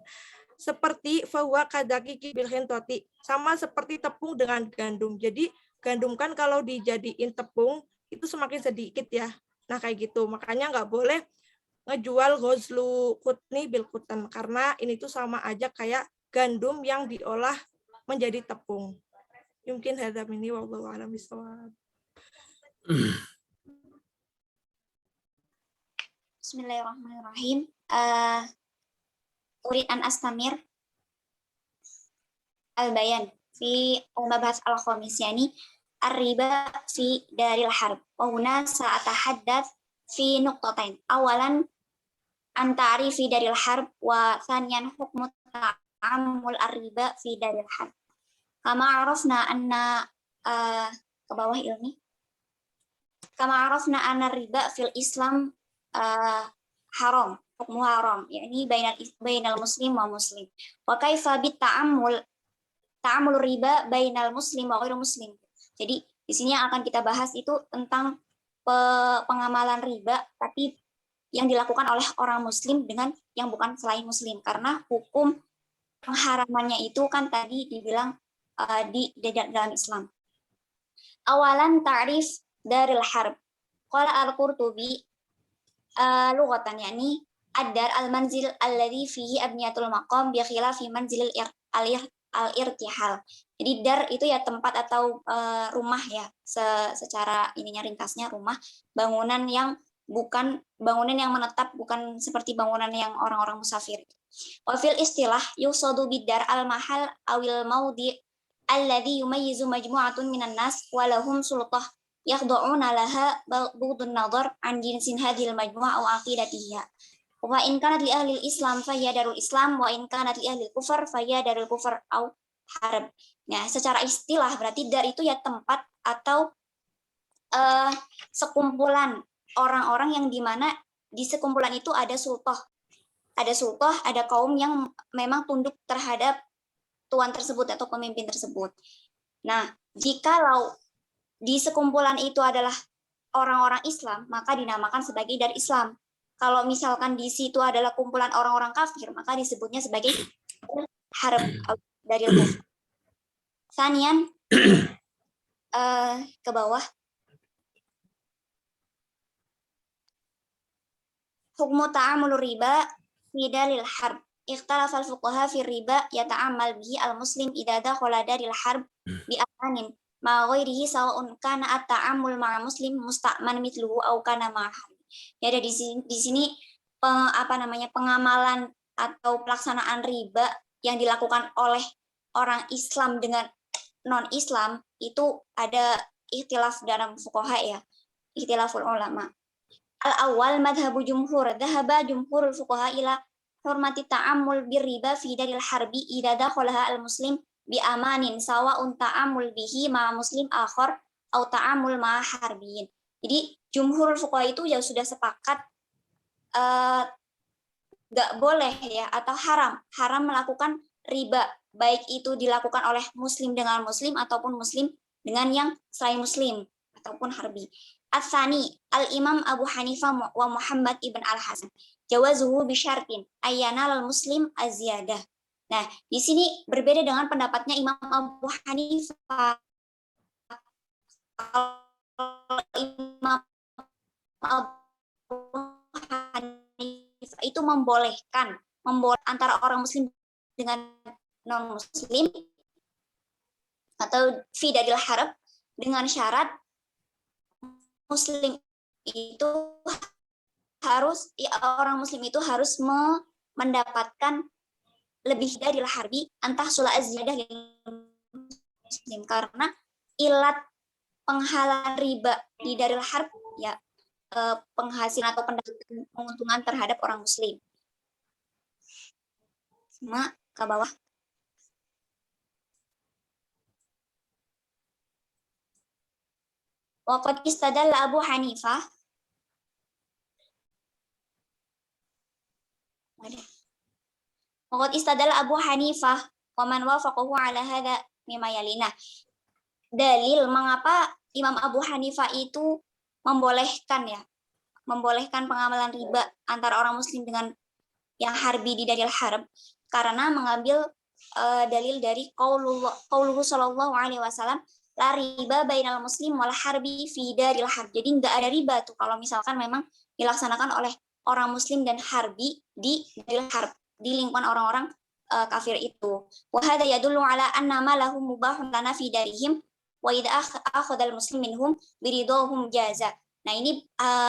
Seperti fahuwa kadakiki bil khintati, sama seperti tepung dengan gandum. Jadi gandum kan kalau dijadiin tepung itu semakin sedikit ya. Nah kayak gitu, makanya nggak boleh ngejual ghazlu kutni bil kutan, karena ini tuh sama aja kayak gandum yang diolah menjadi tepung. Mungkin hadap ini wallahu a'lam bishawab. Bismillahirrahmanirrahim. Urid an astamir al-bayan fi mabahas al-khamis, yani ar-riba fi daril harb. Wa huna sa'atahaddath fi nuqtatain. Awalan an ta'rifi daril harb, wa thaniyan hukmu ta'ammul ar-riba fi daril harb. Kama arafna anna ke bawah ini. Kama arafna anna riba fil Islam haram, hukmu haram, yakni bainal muslim wa muslim. Wa kaifa bit ta'ammul riba bainal muslim wa ghairu muslim. Jadi di sini yang akan kita bahas itu tentang pengamalan riba tapi yang dilakukan oleh orang muslim dengan yang bukan selain muslim, karena hukum pengharamannya itu kan tadi dibilang di dalam Islam. Awalan ta'rif daril harb. Qala al-Qurtubi lughatan, yakni ad-dar al-manzil alladhi fihi abniyatul maqam bi khilafi manzil al-irtihal. Jadi dar itu ya tempat atau rumah ya, secara ininya ringkasnya rumah, bangunan yang menetap, bukan seperti bangunan yang orang-orang musafir. Wa fil istilah yusadu bid-dar al-mahal awil maudi alladhi yumayyizu majmu'atun minan nas wa lahum sultah yakhda'una laha bughdun nadhar an jinsin hadhil majmu'ah aw aqidatiha. Wa in kanat li ahli al-islam fa hiya darul islam, wa in kanat li ahli al-kufr fa hiya darul kufr aw harb. Nah, secara istilah berarti dar itu ya tempat atau sekumpulan orang-orang yang dimana di sekumpulan itu ada sultah, ada kaum yang memang tunduk terhadap tuan tersebut atau pemimpin tersebut. Nah, jikalau di sekumpulan itu adalah orang-orang Islam, maka dinamakan sebagai dar Islam. Kalau misalkan di situ adalah kumpulan orang-orang kafir, maka disebutnya sebagai harb dari kufur. Sanian ke bawah. Hukmu ta'amul riba fi daril harb. Ikhtalafa al-fuqaha fi riba yata'ammal bihi al-muslim idza dakhala daril harb bi amanin ma ghairihi sawa'un kana at-ta'amul ma'a muslim musta'man mithluhu aw kana ma'a. Ya, ada di sini pengamalan atau pelaksanaan riba yang dilakukan oleh orang Islam dengan non-Islam itu ada ikhtilaf dalam fuqaha ya, ikhtilaful ulama. Al-awwal madhabu jumhur, dhahaba jumhurul fuqaha ila hurmati ta'amul birriba fi daril harbi idza dakhalaha al-muslim bi amanin sawa'un ta'amul bihi ma muslim akhar atau ta'amul ma harbiyin. Jadi jumhurul fuqaha itu ya sudah sepakat nggak boleh ya atau haram melakukan riba, baik itu dilakukan oleh muslim dengan muslim ataupun muslim dengan yang selain muslim ataupun harbi. Ats-tsani al-Imam Abu Hanifah wa Muhammad ibn al-Hasan jawazuhu bi syartin ayyana al-muslim az-ziyadah. Nah, di sini berbeda dengan pendapatnya Imam Abu Hanifah. Imam Abu Hanifah itu membolehkan antara orang muslim dengan non muslim atau fi daril harab dengan syarat muslim itu harus orang muslim itu harus mendapatkan lebih dari harbi antah sula az-ziyadah muslim, karena ilat penghalang riba di daril harb ya penghasilan atau penguntungan terhadap orang muslim. Sama ke bawah. Waqad istadalla Abu Hanifah Waqad istadalla Abu Hanifah wa man wafaqahu ala hadza mimma yalina. Dalil mengapa Imam Abu Hanifah itu membolehkan pengamalan riba antara orang muslim dengan yang harbi di daril harb, karena mengambil dalil dari qauluhu sallallahu alaihi wasallam la riba bainal muslim wal harbi fi daril harb. Jadi enggak ada riba tuh kalau misalkan memang dilaksanakan oleh orang muslim dan harbi di daril harb, di lingkungan orang-orang kafir itu. Wa hadza yadullu ala anna ma lahum mubahun lana fi darihim wa idza akhadha al muslim minhum biridahum jaza. Nah, ini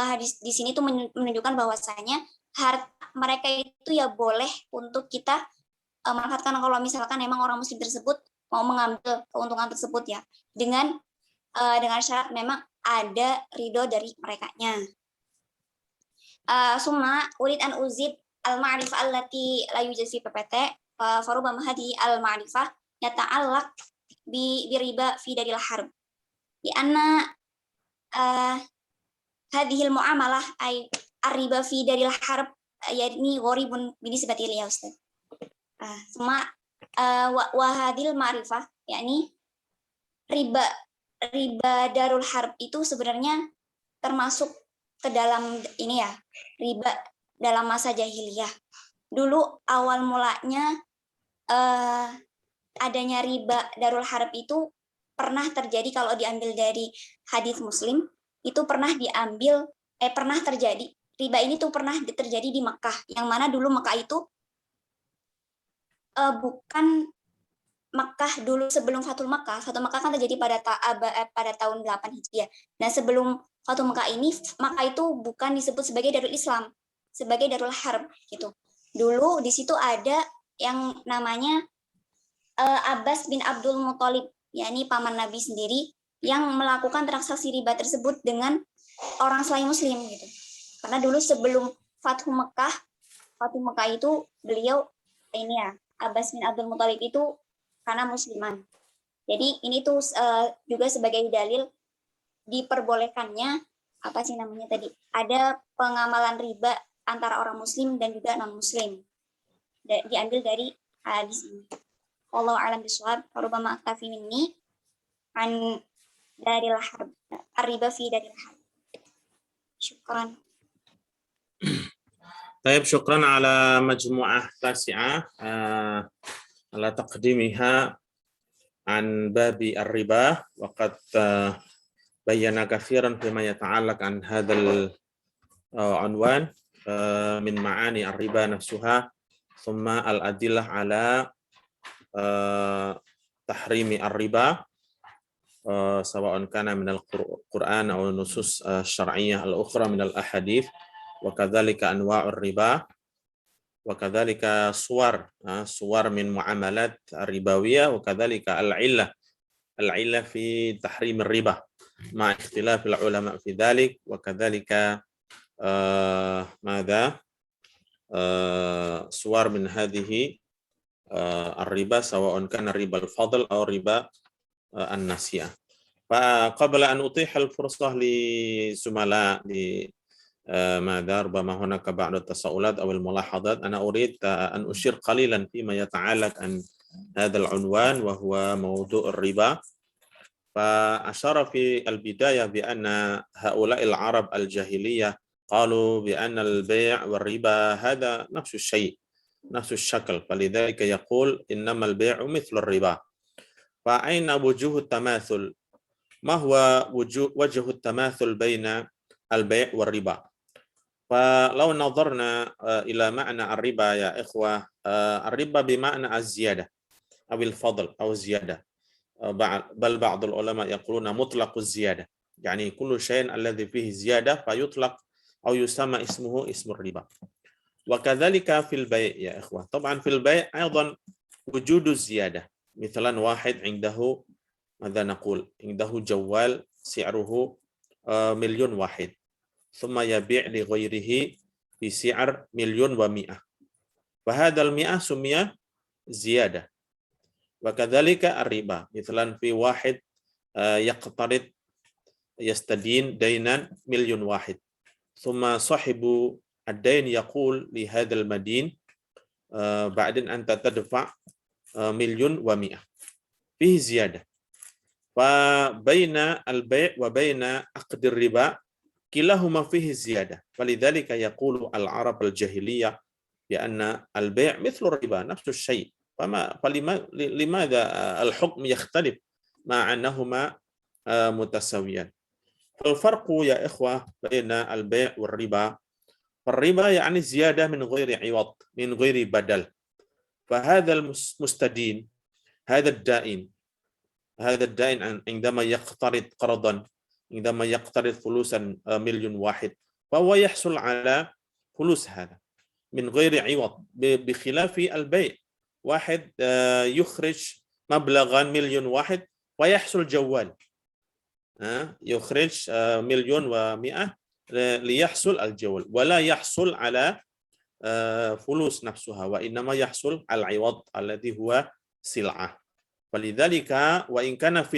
hadis di sini tuh menunjukkan bahwasanya mereka itu ya boleh untuk kita manfaatkan kalau misalkan memang orang muslim tersebut mau mengambil keuntungan tersebut ya, dengan syarat memang ada ridho dari merekanya. Summa urid an uzid al-ma'rifah allati la yujad fi PPT farubama hadi al-ma'rifah yata'allaq bi riba fi daril harb. Di anna hadhil muamalah ay ar-riba fi daril harb yakni gharibun binisbati ya Ustaz. Summa wa hadhil ma'rifah yakni riba darul harb itu sebenarnya termasuk ke dalam ini ya, riba dalam masa jahiliyah. Dulu awal mulanya adanya riba darul harb itu pernah terjadi, kalau diambil dari hadis Muslim itu pernah terjadi. Riba ini tuh pernah terjadi di Mekah, yang mana dulu Mekah itu bukan Mekah dulu sebelum Fathul Mekah. Fathul Mekah kan terjadi pada tahun 8 Hijriah. Nah, sebelum Fathul Mekah ini, Mekah itu bukan disebut sebagai Darul Islam, sebagai Darul Harb gitu. Dulu di situ ada yang namanya Abbas bin Abdul Muthalib, yakni paman Nabi sendiri, yang melakukan transaksi riba tersebut dengan orang selain muslim gitu. Karena dulu sebelum Fathul Mekah itu beliau ini ya, Abbas bin Abdul Muthalib itu karena musliman. Jadi ini tuh juga sebagai dalil diperbolehkannya ada pengamalan riba antara orang muslim dan juga non muslim. Diambil dari hadis ini. Wallahu a'lam bishawab. Rubama aktafi minni عن دار الحرب الربا في دار الحرب. شكرا. طيب شكرا على مجموعة تاسعة على تقديمها عن باب الربا، وقد بين كثيرا فيما يتعلق عن هذا العنوان من معاني الربا نفسها، ثم الأدلة على تحريم الربا سواء كان من القرآن أو النصوص الشرعية الأخرى من الأحاديث، وكذلك أنواع الربا، وكذلك صور من معاملات الربوية، وكذلك العلة في تحريم الربا مع اختلاف العلماء في ذلك، وكذلك صور من هذه الربا سواء كان ربا الفضل أو ربا النسيئة. فقبل أن أتيح الفرصة لزملاء ربما هناك بعض التساؤلات أو الملاحظات، أنا أريد أن أشير قليلا فيما يتعلق عن هذا العنوان وهو موضوع الربا. فأشار في البداية بأن هؤلاء العرب الجاهلية قالوا بأن البيع والربا هذا نفس الشيء، نفس الشكل، فلذلك يقول إنما البيع مثل الربا. فأين وجوه التماثل؟ ما هو وجه التماثل بين البيع والربا؟ فلو نظرنا إلى معنى الربا يا إخوة، الربا بمعنى الزيادة أو الفضل أو الزيادة، بل بعض العلماء يقولون مطلق الزيادة، يعني كل شيء الذي فيه زيادة فيطلق أو يسمى اسمه اسم الربا. وكذلك في البيع يا إخوة، طبعا في البيع أيضا وجود الزيادة، مثلا واحد عنده ماذا نقول، عنده جوال سعره 1,000,000 ثم يبيع لغيره بسعر 1,100,000، فهذا 100 سمي زيادة. وكذلك الربا، مثلا في واحد يقترض يستدين دينا 1,000,000 ثم صاحب الدين يقول لهذا المدين بعدين أنت تدفع 1,100,000، فيه زيادة. فبين البيع وبين عقد الربا كلاهما فيه زيادة، فلذلك يقول العرب الجاهلية بأن البيع مثل الربا نفس الشيء. فلماذا الحكم يختلف مع أنهما متساويان؟ الفرق يا إخوة بين البيع والربا، الربا يعني زيادة من غير عوض، من غير بدل. فهذا المستدين، هذا الدائن عندما يقترض قرضا، عندما يقترض فلوسا 1,000,000 فهو يحصل على فلوس هذا من غير عوض، بخلاف البيع، واحد يخرج مبلغا 1,000,000 ويحصل جوال، يخرج 1,100,000 ليحصل الجوال، ولا يحصل على فلوس نفسها، وإنما يحصل على العوض الذي هو سلعة. فلذلك وإن كان في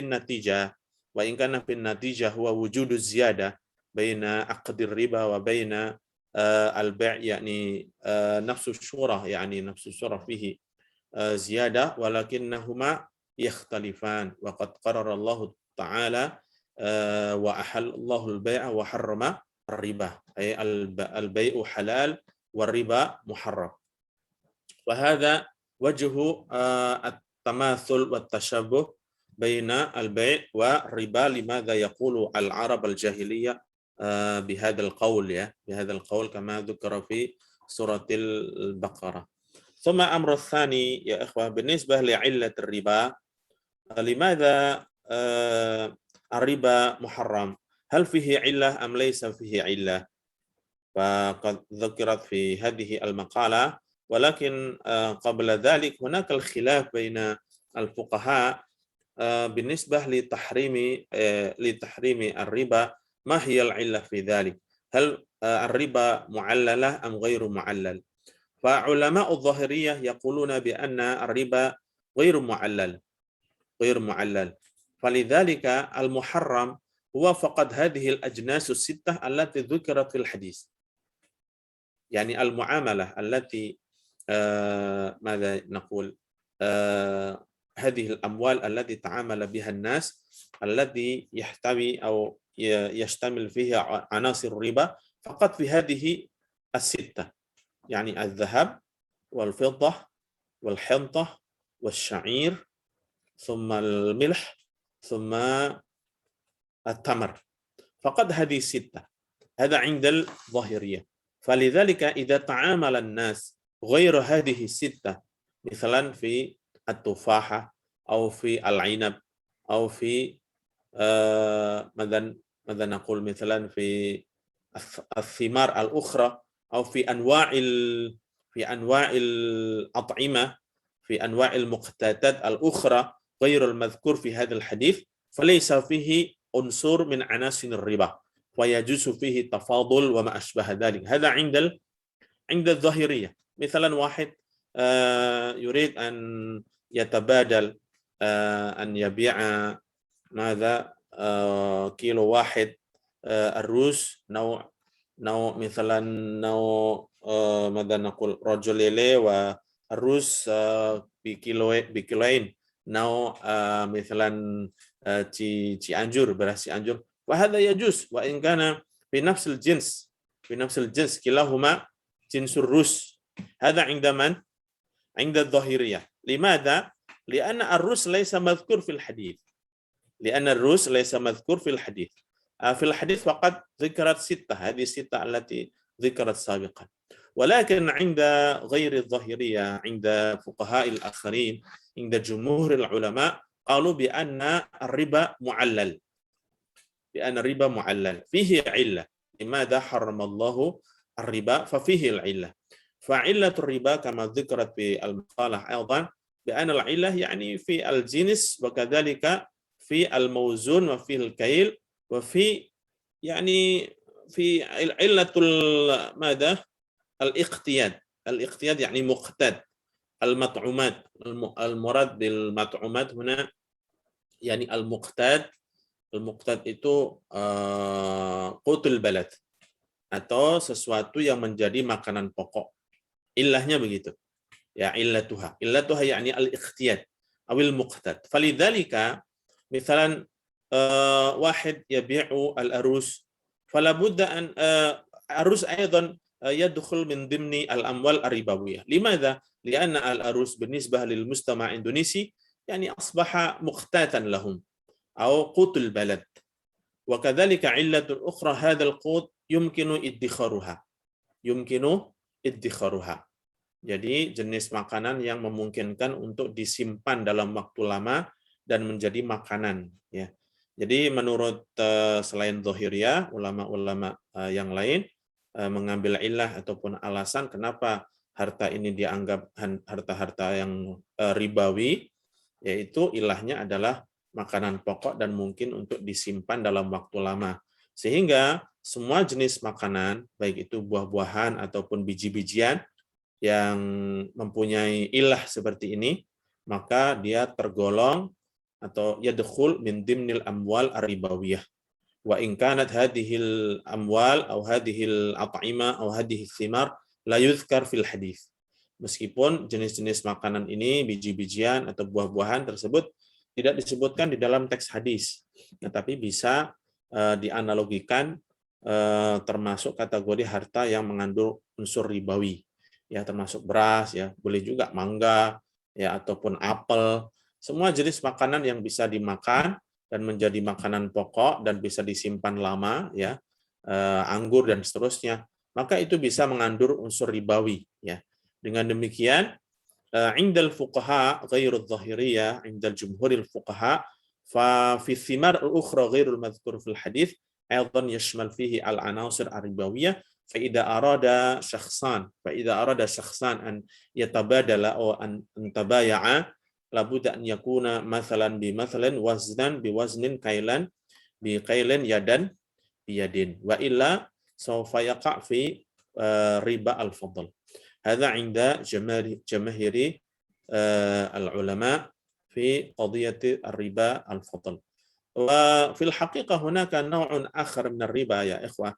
النتيجة هو وجود الزيادة بين عقد الربا وبين البيع، يعني نفس الصورة فيه زيادة، ولكنهما يختلفان. وقد قرر الله تعالى وأحل الله البيع وحرم الربا، أي البيع حلال والربا محرم. وهذا وجه التماثل والتشابه بين البيع والربا. لماذا يقول العرب الجاهلية بهذا القول كما ذكر في سورة البقرة. ثم أمر الثاني يا إخوة بالنسبة لعلة الربا، لماذا الربا محرم؟ هل فيه علة أم ليس فيه علة؟ فقد ذكرت في هذه المقالة، ولكن قبل ذلك هناك الخلاف بين الفقهاء بالنسبة لتحريم الربا. ما هي العلة في ذلك؟ هل الربا معللة أم غير معلل؟ فعلماء الظاهرية يقولون بأن الربا غير معلل، فلذلك المحرم هو فقط هذه الأجناس الستة التي ذكرت في الحديث، يعني المعاملة التي ماذا نقول هذه الأموال التي تعامل بها الناس الذي يحتوي أو يشتمل فيها عناصر الربا فقط في هذه الستة، يعني الذهب والفضة والحنطة والشعير ثم الملح ثم التمر، فقط هذه الستة. هذا عند الظاهرية. فلذلك إذا تعامل الناس غير هذه الستة مثلا في التفاحة أو في العنب أو في ماذا نقول مثلا في الثمار الأخرى أو في أنواع الأطعمة في أنواع المقتاتات الأخرى غير المذكور في هذا الحديث فليس فيه عنصر من عناصر الربا ويجوز فيه التفاضل وما أشبه ذلك. هذا عند الظاهرية. مثلا واحد يريد أن يتبادل أن يبيع ماذا كيلو واحد الرز نوع مثلا نوع ماذا نقول رجوليلي والرز بكيلوين نوع مثلا Cianjur beras Cianjur وهذا يجوز وإن كان بنفس الجنس كلاهما جنس الرز. هذا عند من؟ عند الظاهرية. لماذا؟ لأن الرز ليس مذكور في الحديث. في الحديث فقط ذكرت ستة، هذه الستة التي ذكرت سابقا. ولكن عند غير الظاهرية عند فقهاء الآخرين عند جمهور العلماء قالوا بأن الربا معلل، فيه علة. لماذا حرم الله الربا؟ ففيه العلة. فعلة الربا كما ذكرت في المقالة أيضا بأن العلة يعني في الجنس وكذلك في الموزون وفي الكيل وفي يعني في علة ماذا؟ الاقتياد يعني مقتاد المطعومات. المراد بالمطعومات هنا يعني المقتاد itu qutul balad atau sesuatu yang menjadi makanan pokok. Ilahnya begitu. Ya illatuha yani al-iqtiyad awil muqtad. Falidzalika misalan واحد يبيع الأرز فلا بد أن الأرز أيضا يدخل من ضمن الأموال الربوية. لماذا؟ لأن الأرز بالنسبة للمجتمع الإندونيسي يعني أصبح مقتاتا لهم أو قوت البلد. وكذلك علة أخرى هذا القوت يمكن ادخارها. Jadi jenis makanan yang memungkinkan untuk disimpan dalam waktu lama dan menjadi makanan. Ya. Jadi menurut selain Zahiriyah, ulama-ulama yang lain mengambil ilah ataupun alasan kenapa harta ini dianggap harta-harta yang ribawi, yaitu ilahnya adalah makanan pokok dan mungkin untuk disimpan dalam waktu lama. Sehingga semua jenis makanan, baik itu buah-buahan ataupun biji-bijian yang mempunyai ilah seperti ini, maka dia tergolong atau yadkhul min dimnil amwal ar-ribawiyah. Wa in kanat hadhil amwal atau hadhil at'imah atau hadhil thimar la yuzkar fil hadis. Meskipun jenis-jenis makanan ini, biji-bijian atau buah-buahan tersebut tidak disebutkan di dalam teks hadis, tetapi bisa dianalogikan termasuk kategori harta yang mengandung unsur ribawi, ya termasuk beras, ya boleh juga mangga, ya ataupun apel, semua jenis makanan yang bisa dimakan dan menjadi makanan pokok dan bisa disimpan lama, ya anggur dan seterusnya, maka itu bisa mengandung unsur ribawi, ya. Dengan demikian عند الفقهاء غير الظاهرية عند الجمهور الفقهاء ففي الثمار الأخرى غير المذكور في الحديث أيضا يشمل فيه العناصر الربوية. فإذا أراد شخصان أن يتبادل أو أن يتبايعا لابد أن يكون مثلا بمثل وزنا بوزن كيلا بكيل يدا بيد وإلا سوف يقع في ربا الفضل. هذا عند جماهير العلماء في قضية الربا الفضل. وفي الحقيقة هناك نوع آخر من الربا يا إخوة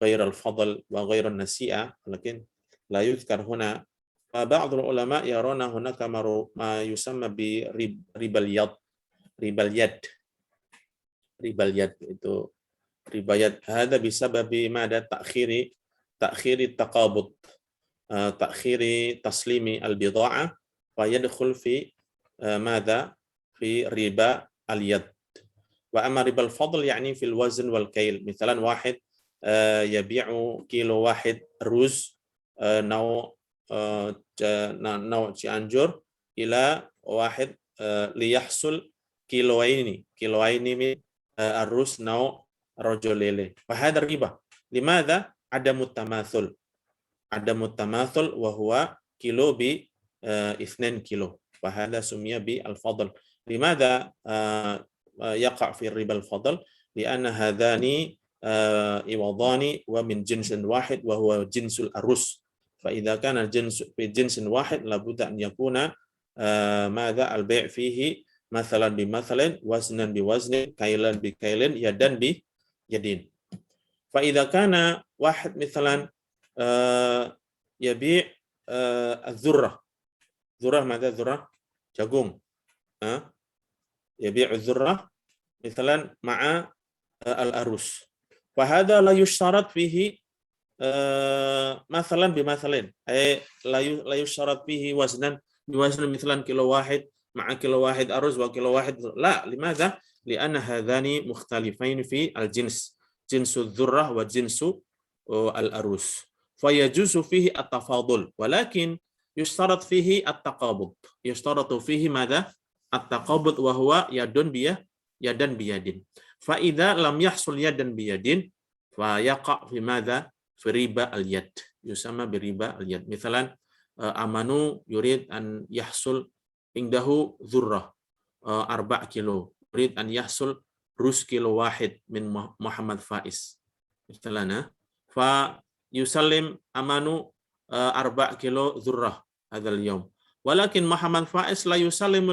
غير الفضل وغير النسيئة، لكن لا يذكر هنا بعض العلماء يرون هناك ما يسمى بربا اليد. ربا اليد itu riba yad. هذا بسبب ماذا؟ تأخير التقابض، تأخير تسليم البضاعة، فيدخل في ماذا؟ في ربا اليد. وأما ربا الفضل يعني في الوزن والكيل. مثلا واحد يبيع كيلو واحد رز نوع Cianjur إلى واحد ليحصل كيلوين من الرز نوع رجوليلي، وهذا الربا. لماذا؟ عدم التماثل وهو كيلو ب2 كيلو، وهذا سمي بالفضل. لماذا يقع في الربا الفضل؟ لأن هذان عوضان ومن جنس واحد وهو جنس الأرز، فإذا كان الجنس في جنس واحد لابد أن يكون ماذا؟ البيع فيه مثلا بمثل، وزنا بوزن، كيلا بكيل، يدا بيدين. فإذا كان واحد مثلا يبيع الذرة ماذا؟ ذرة jagung، يبيع الذرة مثلا مع الأرز، فهذا لا يشترط فيه مثلا بمثلين، أي لا يشترط فيه وزنا بوزن مثلا كيلو واحد مع كيلو واحد أرز وكيلو واحد، لا. لماذا؟ لأن هذان مختلفين في الجنس، جنس الذرة وجنس الأرز، فيجوز فيه التفاضل، ولكن يشترط فيه التقابض. يشترط فيه ماذا؟ التقابض، وهو يدا بيد. فإذا لم يحصل يدا بيد فيقع في ماذا؟ في ربا اليد، يسمى بربا اليد. مثلا أمانو يريد أن يحصل عنده ذرة 4 كيلو، يريد أن يحصل رز كيلو واحد من محمد فائز مثلا، فيسلم أمانو 4 كيلو ذرة هذا اليوم، ولكن محمد فائز لا يسلم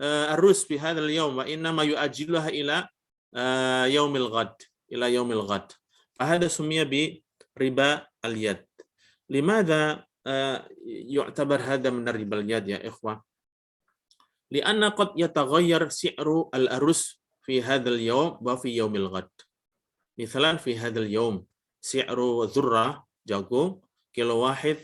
الرز في هذا اليوم، وإنما يؤجلها إلى يوم الغد، فهذا سمي بربا اليد. لماذا يعتبر هذا من الربا اليد يا إخوة؟ لأن قد يتغير سعر الأرز في هذا اليوم وفي يوم الغد. مثلا في هذا اليوم سعر ذرة jagung كيلو واحد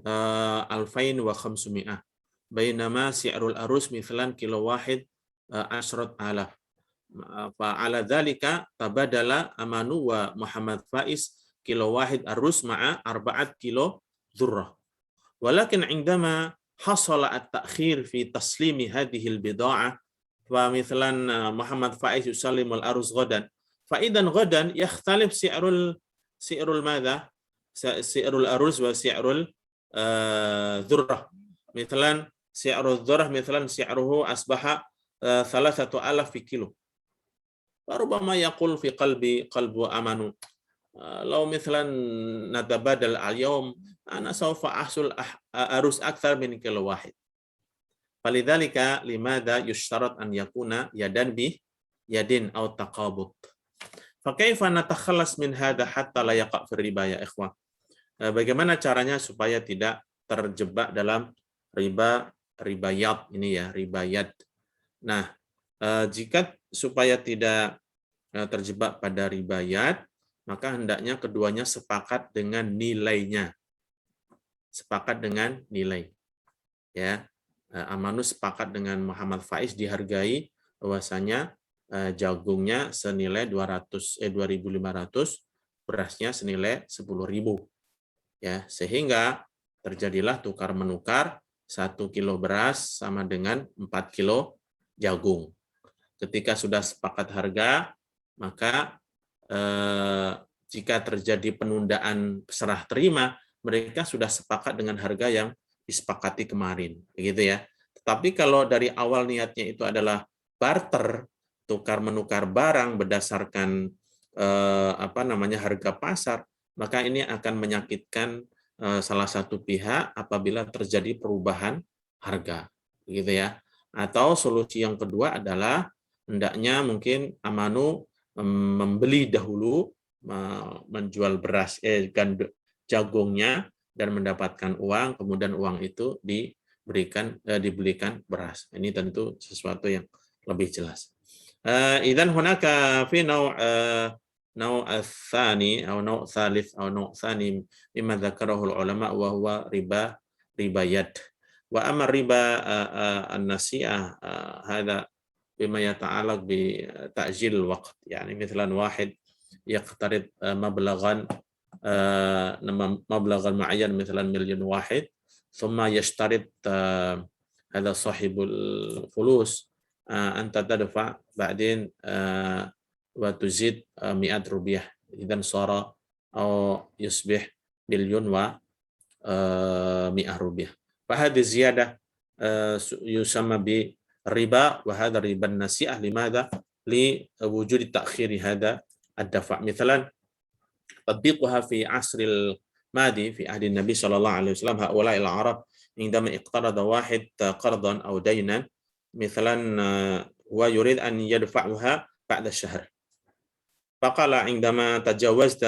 2500، بينما سعر الأرز مثلا كيلو واحد 10,000. فعلى ذلك تبادل أمانو ومحمد فائز كيلو واحد الرز مع 4 كيلو ذرة. ولكن عندما حصل التأخير في تسليم هذه البضاعة، فمثلا محمد فائز يسلم الأرز غدا، فإذا غدا يختلف سعر ماذا؟ سعر الأرز وسعر الذرة. مثلا سعر الذرة مثلا سعره أصبح 3,000 في كيلو، فربما يقول في قلب أمانو لو مثلا نتبادل اليوم أنا سوف أحصل أرز أكثر من كيلو واحد. فلذلك لماذا يشترط أن يكون يدا بيد أو تقابض؟ فكيف نتخلص من هذا حتى لا يقع في الربا يا إخوة؟ Bagaimana caranya supaya tidak terjebak dalam riba yad ini ya, riba yad. Nah, jika supaya tidak terjebak pada riba yad, maka hendaknya keduanya sepakat dengan nilainya. Sepakat dengan nilai. Ya. Amanu sepakat dengan Muhammad Faiz dihargai bahwasanya jagungnya senilai 2.500, berasnya senilai 10.000. Ya, sehingga terjadilah tukar menukar 1 kilo beras sama dengan 4 kilo jagung. Ketika sudah sepakat harga, maka jika terjadi penundaan serah terima, mereka sudah sepakat dengan harga yang disepakati kemarin, begitu ya. Tetapi kalau dari awal niatnya itu adalah barter, tukar menukar barang berdasarkan harga pasar, maka ini akan menyakitkan salah satu pihak apabila terjadi perubahan harga, begitu ya. Atau solusi yang kedua adalah hendaknya mungkin Amanu membeli dahulu, menjual beras jagungnya dan mendapatkan uang, kemudian uang itu dibelikan beras. Ini tentu sesuatu yang lebih jelas. Idzan hunaka fi نوع الثاني أو نوع ثالث أو نوع ثاني مما ذكره العلماء وهو ربا يد. وأما الربا النسيئة هذا بما يتعلق بتأجيل الوقت، يعني مثلا واحد يقترض مبلغا معين مثلا مليون واحد، ثم يشترط هذا صاحب الفلوس أنت تدفع بعدين وتزيد 100 rupiah، إذن صار أو يصبح مليون و100 rupiah. فهذه زيادة يسمى بالربا، وهذا ربا النسيئة. لماذا؟ لوجود تأخير هذا الدفع. مثلا تطبيقها في عصر الماضي في عهد النبي صلى الله عليه وسلم، هؤلاء العرب عندما اقترض واحد قرضا أو دينا مثلا هو يريد أن يدفعها بعد الشهر، فقال عندما تجاوزت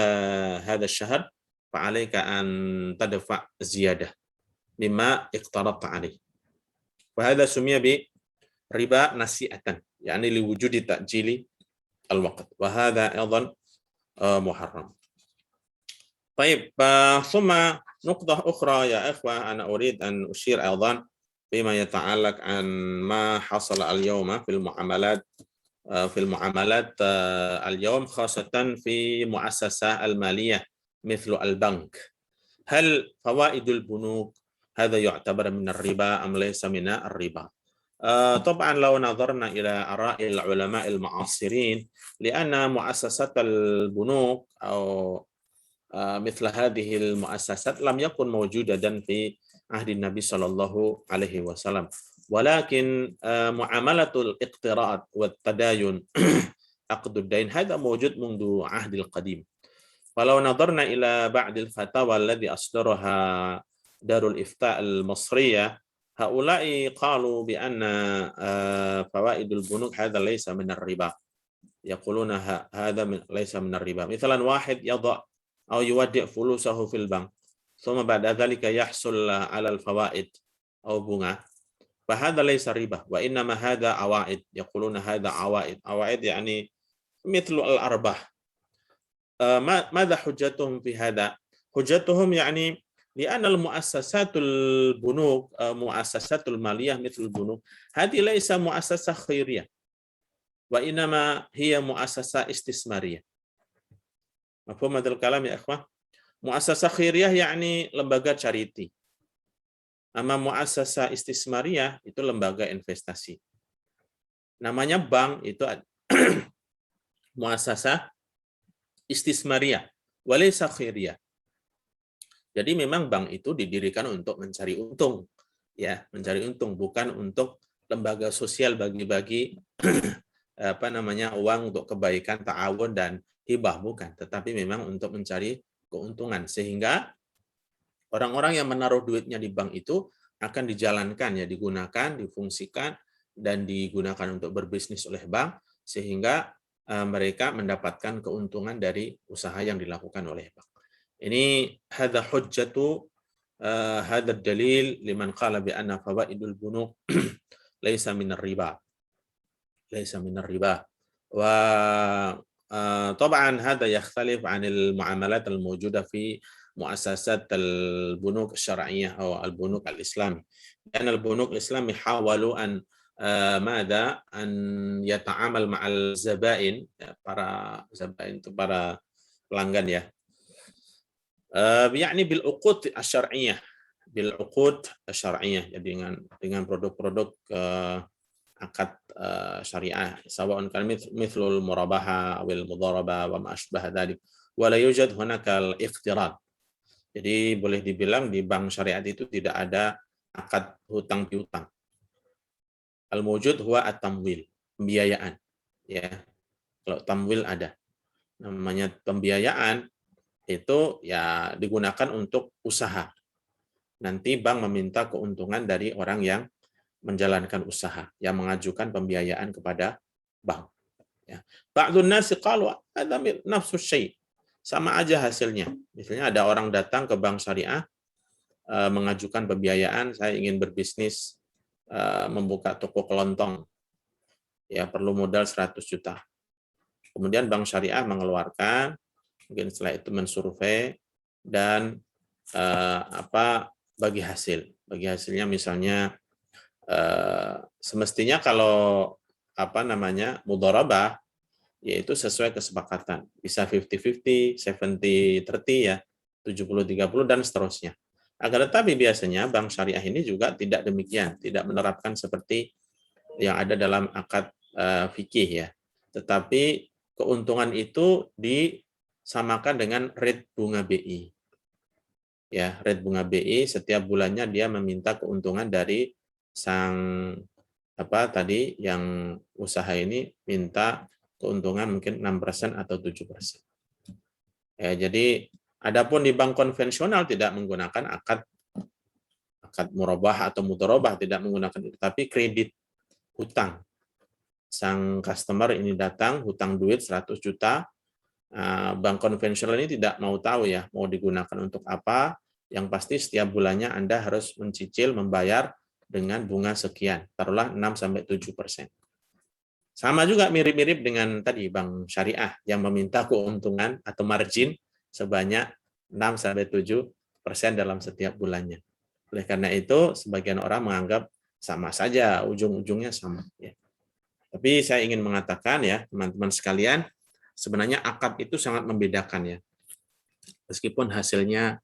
هذا الشهر فعليك أن تدفع زيادة مما اقترضت عليه، وهذا سمي بربا نسيئة، يعني لوجود تأجيل الوقت، وهذا أيضا محرم. طيب، ثم نقطة أخرى يا إخوة أنا أريد أن أشير أيضا فيما يتعلق عن ما حصل اليوم في المعاملات اليوم، خاصة في مؤسسة المالية مثل البنك. هل فوائد البنوك هذا يعتبر من الربا أم ليس من الربا؟ طبعا لو نظرنا إلى آراء العلماء المعاصرين، لأن مؤسسات البنوك أو مثل هذه المؤسسات لم يكن موجودة في عهد النبي صلى الله عليه وسلم، ولكن معاملة الاقتراض والتداين عقد الدين هذا موجود منذ عهد القديم. ولو نظرنا إلى بعض الفتاوى التي أصدرها دار الإفتاء المصرية، هؤلاء قالوا بأن فوائد البنوك هذا ليس من الربا، يقولون هذا ليس من الربا. مثلا واحد يضع أو يودع فلوسه في البنك ثم بعد ذلك يحصل على الفوائد أو bunga، فهذا ليس ربا، وإنما هذا عوائد، يقولون هذا عوائد يعني مثل الأرباح. ماذا حجتهم في هذا؟ حجتهم يعني لأن المؤسسات البنوك مؤسسات المالية مثل البنوك هذه ليس مؤسسة خيرية، وإنما هي مؤسسة استثمارية. مفهوم هذا الكلام يا إخوة؟ مؤسسة خيرية يعني lembaga charity. Nama muassasah istismariyah itu lembaga investasi. Namanya bank itu muassasah istismariyah, walaysa khairiyah. Jadi memang bank itu didirikan untuk mencari untung, ya, mencari untung, bukan untuk lembaga sosial bagi-bagi uang untuk kebaikan, ta'awun dan hibah, bukan, tetapi memang untuk mencari keuntungan, sehingga orang-orang yang menaruh duitnya di bank itu akan dijalankan, ya, digunakan, difungsikan dan digunakan untuk berbisnis oleh bank, sehingga mereka mendapatkan keuntungan dari usaha yang dilakukan oleh bank. Ini hadza hujjatu hadza dalil liman qala bi anna fawaidul bunuk laisa min riba. Laisa min riba. Wa طبعا هذا يختلف عن المعاملات الموجودة في مؤسسات البنوك الشرعية أو البنوك الإسلامي، لأن البنوك الإسلامي حاولوا أن ماذا أن يتعامل مع الزبائن، para زبائن itu para pelanggan, ya, يعني بالعقود الشرعية، بالعقود الشرعية, ya, dengan produk-produk akad syariah, sawa'un kan mithlul murabaha awil mudharaba wa ma asbaha dzalik, wa la yujad hunaka al-iqtirad. Jadi boleh dibilang di bank syariat itu tidak ada akad hutang piutang. Al-mawjud huwa at-tamwil, pembiayaan, ya. Kalau tamwil ada. Namanya pembiayaan itu ya digunakan untuk usaha. Nanti bank meminta keuntungan dari orang yang menjalankan usaha, yang mengajukan pembiayaan kepada bank. Ya. Ba'dun nasi qalu hadza nafsu syai', sama aja hasilnya. Misalnya ada orang datang ke bank syariah, mengajukan pembiayaan, saya ingin berbisnis, membuka toko kelontong, ya perlu modal 100 juta. Kemudian bank syariah mengeluarkan, mungkin setelah itu mensurvei dan bagi hasilnya misalnya semestinya kalau mudharabah yaitu sesuai kesepakatan, bisa 50-50, 70-30 ya, 70-30 dan seterusnya. Akan tetapi biasanya bank syariah ini juga tidak demikian, tidak menerapkan seperti yang ada dalam akad fikih ya. Tetapi keuntungan itu disamakan dengan rate bunga BI. Ya, rate bunga BI setiap bulannya dia meminta keuntungan dari sang yang usaha ini minta keuntungan mungkin 6% atau 7%. Ya, jadi adapun di bank konvensional tidak menggunakan akad murabah atau mudharabah, tidak menggunakan itu, tapi kredit hutang. Sang customer ini datang hutang duit 100 juta, bank konvensional ini tidak mau tahu ya mau digunakan untuk apa, yang pasti setiap bulannya Anda harus mencicil membayar dengan bunga sekian, taruhlah 6-7%. Sama juga mirip-mirip dengan tadi bank syariah yang meminta keuntungan atau margin sebanyak 6-7% dalam setiap bulannya. Oleh karena itu, sebagian orang menganggap sama saja, ujung-ujungnya sama. Ya. Tapi saya ingin mengatakan ya, teman-teman sekalian, sebenarnya akad itu sangat membedakan ya. Meskipun hasilnya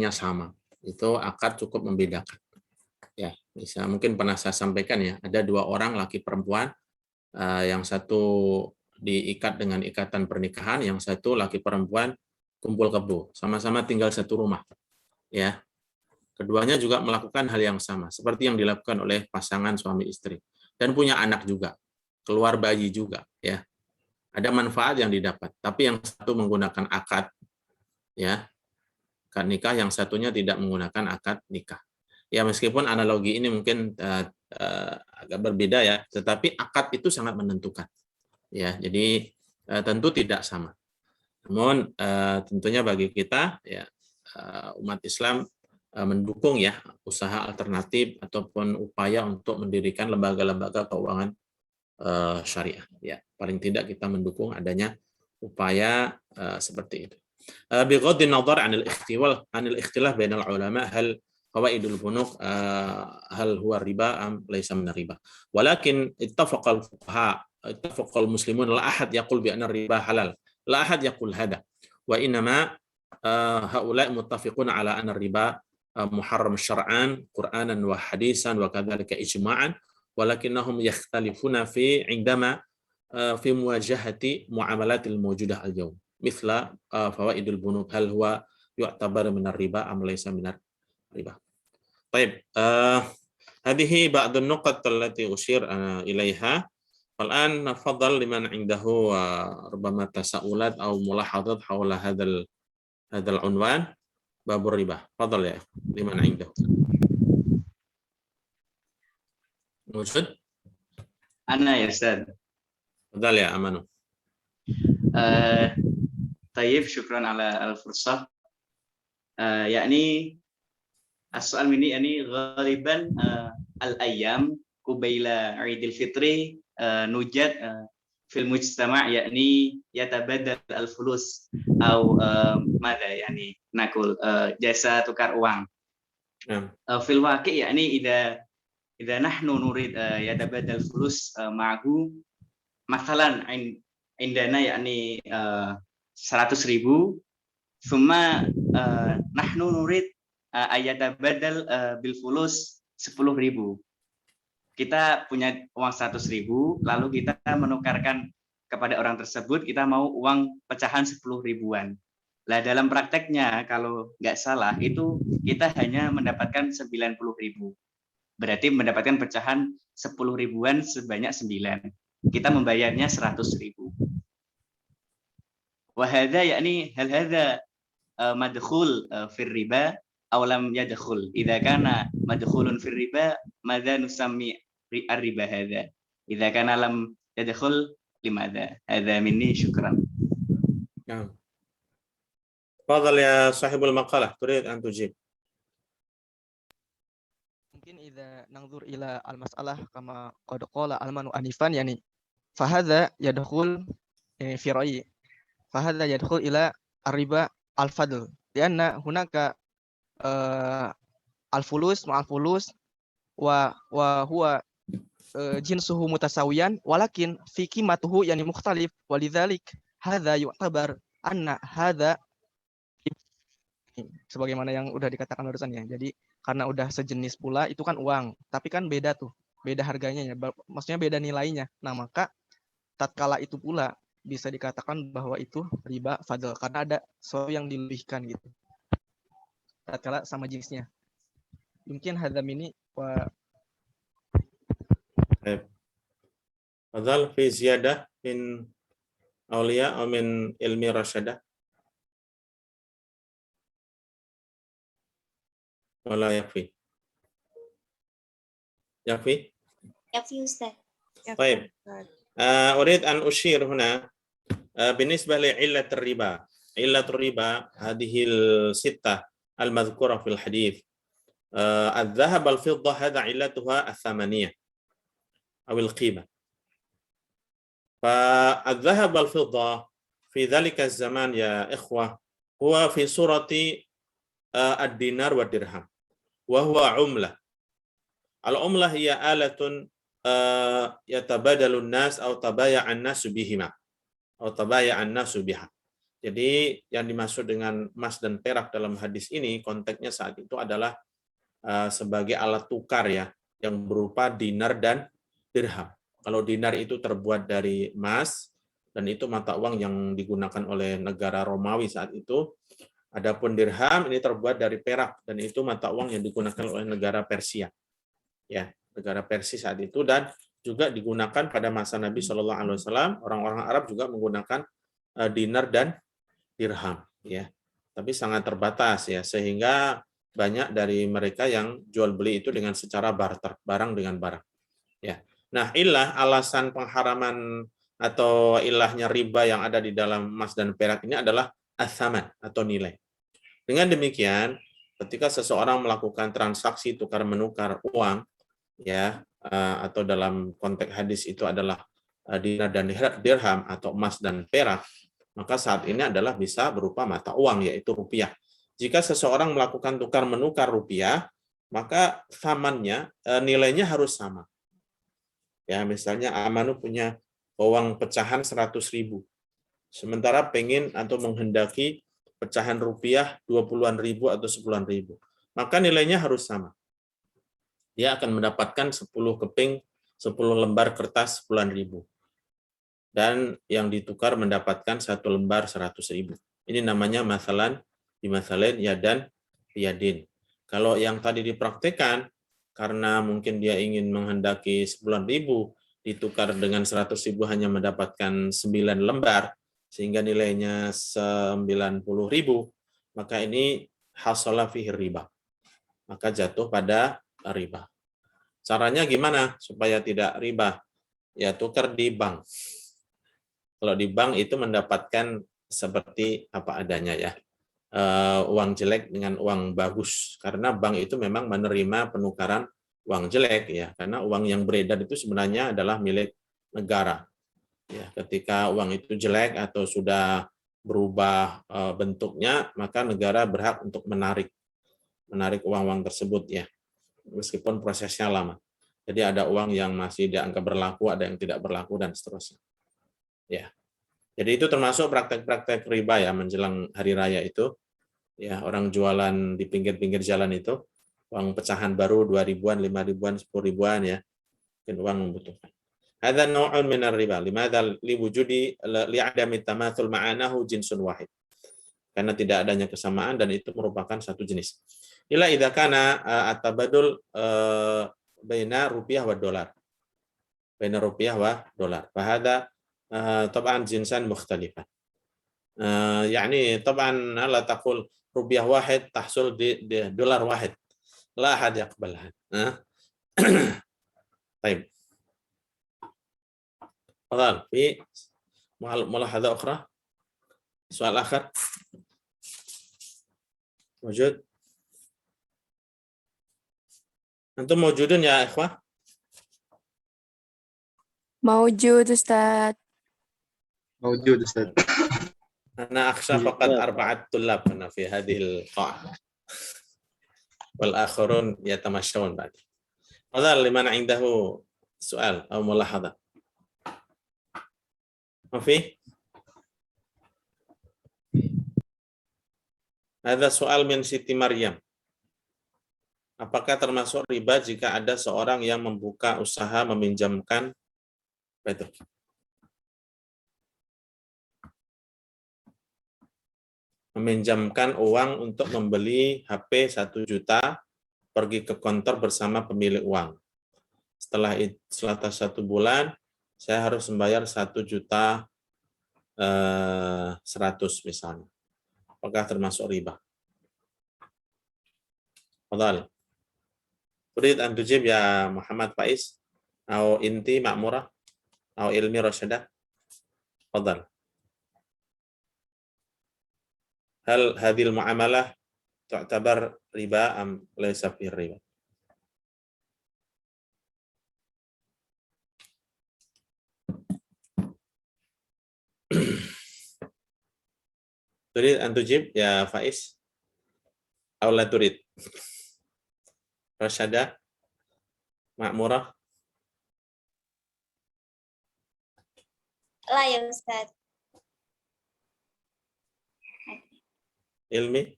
sama, itu akad cukup membedakan. Ya, bisa mungkin pernah saya sampaikan ya, ada 2 orang laki perempuan, yang satu diikat dengan ikatan pernikahan, yang satu laki perempuan kumpul kebo, sama-sama tinggal satu rumah. Ya. Keduanya juga melakukan hal yang sama, seperti yang dilakukan oleh pasangan suami istri, dan punya anak juga, keluar bayi juga, ya. Ada manfaat yang didapat, tapi yang satu menggunakan akad, ya, akad nikah, yang satunya tidak menggunakan akad nikah. Ya, meskipun analogi ini mungkin agak berbeda ya, tetapi akad itu sangat menentukan. Ya, jadi tentu tidak sama. Namun tentunya bagi kita ya umat Islam mendukung ya usaha alternatif ataupun upaya untuk mendirikan lembaga-lembaga keuangan syariah. Ya, paling tidak kita mendukung adanya upaya seperti itu. Bighaddin nazar 'anil ikhtilaf bainal ulama hal fawaidul bunuk hal huwa riba am laysa min riba. Walakin ittafaqa al-muslimun la ahad yaqul bi anna riba halal. La ahad yaqul hada. Wa innama haula'i muttafiqun ala anna riba muharram syar'an Qur'anan wa hadisan wa kadzalika ijma'an walakinnahum yakhtalifuna fi 'indama fi muwajahati muamalatil mawjudah al-yawm mithla fawaidul bunuk hal huwa yu'tabar min riba am laysa min riba. طيب هذه بعض النقط التي أشير إليها. والآن نفضل لمن عنده ربما تساؤلات أو ملاحظات حول هذا العنوان باب الربا. تفضل يا أخي لمن عنده. موجود؟ أنا يا أستاذ. تفضل يا أمانو. طيب شكرا على الفرصة. يعني السؤال مني يعني غالبا الأيام قبيل عيد الفطر نوجد في المجتمع يعني يتبادل الفلوس أو ماذا يعني نقول جasa tukar uang. في الواقع يعني إذا نحن نريد يتبادل فلوس معه مثلا عندنا يعني 100.000 ثم نحن نريد يتبادل بالفلوس 10.000. Kita punya uang 100.000, lalu kita menukarkan kepada orang tersebut, kita mau uang pecahan 10.000-an. Lah dalam prakteknya kalau nggak salah itu kita hanya mendapatkan 90.000. Berarti mendapatkan pecahan 10.000-an sebanyak 9. Kita membayarnya 100.000. Wahada yakni hal hadza madkhul fi riba aw lam yadkhul. Idza kana madkhulun fi riba madza nusammi ar-riba hadza. Idza kana lam yadkhul limadza. Hadza minni syukran. تفضل يا صاحب المقالة تريد أن تجيب. mungkin idza nangzur ila al-mas'alah kama qad qala al-manu anifan yani fahadza yadkhul fi ra'yi fahadza yadkhul ila ar-riba al-fadl lianna hunaka al-fulus ma'al fulus wa huwa jinsuhu mutasawiyan walakin fi qimatuhu yani mukhtalif walidzalik hadza yu'tabar anna hadza sebagaimana yang udah dikatakan barusan ya. Jadi karena udah sejenis pula itu kan uang, tapi kan beda tuh, beda harganya ya, maksudnya beda nilainya. Nah, maka tatkala itu pula bisa dikatakan bahwa itu riba fadl karena ada sesuatu yang dilebihkan gitu. Tatkala sama jenisnya. Mungkin hadam ini Fadhal fi ziyadah min awliya atau min ilmi rasyadah. ولا يكفي يكفي يكفي أستاذ. طيب أريد أن أشير هنا بالنسبة لعلة الربا علة الربا هذه الستة المذكورة في الحديث الذهب والفضة هذا علتها الثمانية أو القيمة فالذهب والفضة في ذلك الزمان يا إخوة هو في صورة الدينار والدرهم وهو عملة. العملة هي آلة يتبادل الناس أو تبايع الناس بهما atau tabayya'an nasu biha. Jadi yang dimaksud dengan emas dan perak dalam hadis ini konteksnya saat itu adalah sebagai alat tukar ya yang berupa dinar dan dirham. Kalau dinar itu terbuat dari emas dan itu mata uang yang digunakan oleh negara Romawi saat itu. Adapun dirham ini terbuat dari perak dan itu mata uang yang digunakan oleh negara Persia. Ya, negara Persia saat itu dan juga digunakan pada masa Nabi Shallallahu alaihi wasallam, orang-orang Arab juga menggunakan dinar dan dirham ya. Tapi sangat terbatas ya sehingga banyak dari mereka yang jual beli itu dengan secara barter, barang dengan barang. Ya. Nah, alasan pengharaman atau ilahnya riba yang ada di dalam emas dan perak ini adalah as-saman atau nilai. Dengan demikian, ketika seseorang melakukan transaksi tukar menukar uang, ya atau dalam konteks hadis itu adalah dinar dan dirham atau emas dan perak, maka saat ini adalah bisa berupa mata uang yaitu rupiah. Jika seseorang melakukan tukar menukar rupiah, maka samannya nilainya harus sama. Ya, misalnya Amanu punya uang pecahan 100.000, sementara pengen atau menghendaki pecahan rupiah 20-an ribu atau 10-an ribu. Maka nilainya harus sama. Dia akan mendapatkan 10 keping, 10 lembar kertas 10-an ribu. Dan yang ditukar mendapatkan 1 lembar 100.000. Ini namanya masalan, dimasalin yadan yadin. Kalau yang tadi dipraktekkan, karena mungkin dia ingin menghendaki 10-an ribu, ditukar dengan 100.000 hanya mendapatkan 9 lembar, sehingga nilainya 90.000, maka ini hasala fihi riba. Maka jatuh pada riba. Caranya gimana supaya tidak riba? Ya tukar di bank. Kalau di bank itu mendapatkan seperti apa adanya ya. Uang jelek dengan uang bagus. Karena bank itu memang menerima penukaran uang jelek ya. Karena uang yang beredar itu sebenarnya adalah milik negara. Ya, ketika uang itu jelek atau sudah berubah bentuknya, maka negara berhak untuk menarik uang-uang tersebut ya, meskipun prosesnya lama. Jadi ada uang yang masih dianggap berlaku, ada yang tidak berlaku dan seterusnya. Ya, jadi itu termasuk praktek-praktek riba ya menjelang hari raya itu. Ya, orang jualan di pinggir-pinggir jalan itu uang pecahan baru 2.000-an, 5.000-an, 10.000-an ya, mungkin uang membutuhkan. Hadza naw'un min ar-riba. Limadza liwujudi li'adami tamathul ma'anahu jinsun wahid. Karena tidak adanya kesamaan dan itu merupakan satu jenis. Ila idza kana at-tabadul baina rupiah wa dolar. Baina rupiah wa dolar. Fa hadza طبعا jinsan mukhtalifan. يعني طبعا لا تقول rupiah wahid tahsul di dolar wahid. La ahad yaqbalha. طيب. تفضل في ملاحظة أخرى سؤال آخر موجود Antum mawjudun ya ikhwah? موجود أستاذ. موجود أستاذ. أنا أخشى فقط 4 طلاب هنا في هذه القاعة والآخرون يتمشون بعد. هذا لمن عنده سؤال أو ملاحظة. ما في؟ هذا سؤال من Siti Maryam. Apakah termasuk riba jika ada seorang yang membuka usaha meminjamkan apa itu? Meminjamkan uang untuk membeli HP 1 juta, pergi ke kantor bersama pemilik uang. Setelah 1 bulan, saya harus membayar 1 juta 100 misalnya. Apakah termasuk riba? Fadhal. Turid an tujib ya Muhammad Faiz, atau Inti Ma'murah, atau Ilmi Rasyadah. Fadhal. Hal hadhil muamalah tu'tabar riba am laysa fi riba? Turid an tujib ya Faiz, atau la turid? Rasyadah, Ma'murah. La ya Ustaz. Ilmi,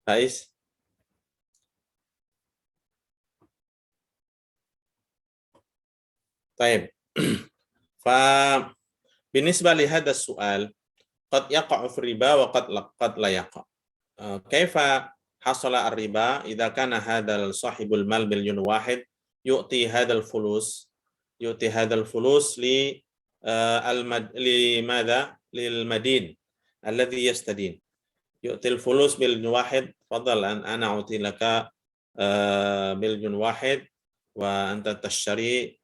Faiz. Baik. بالنسبة لهذا السؤال قد يقع في الربا وقد لا يقع. كيف حصل الربا إذا كان هذا صاحب المال 1,000,000 يؤتي هذا الفلوس لماذا؟ للمدين الذي يستدين. يؤتي الفلوس 1,000,000. تفضل أنا أعطي لك 1,000,000 وأنت تشتري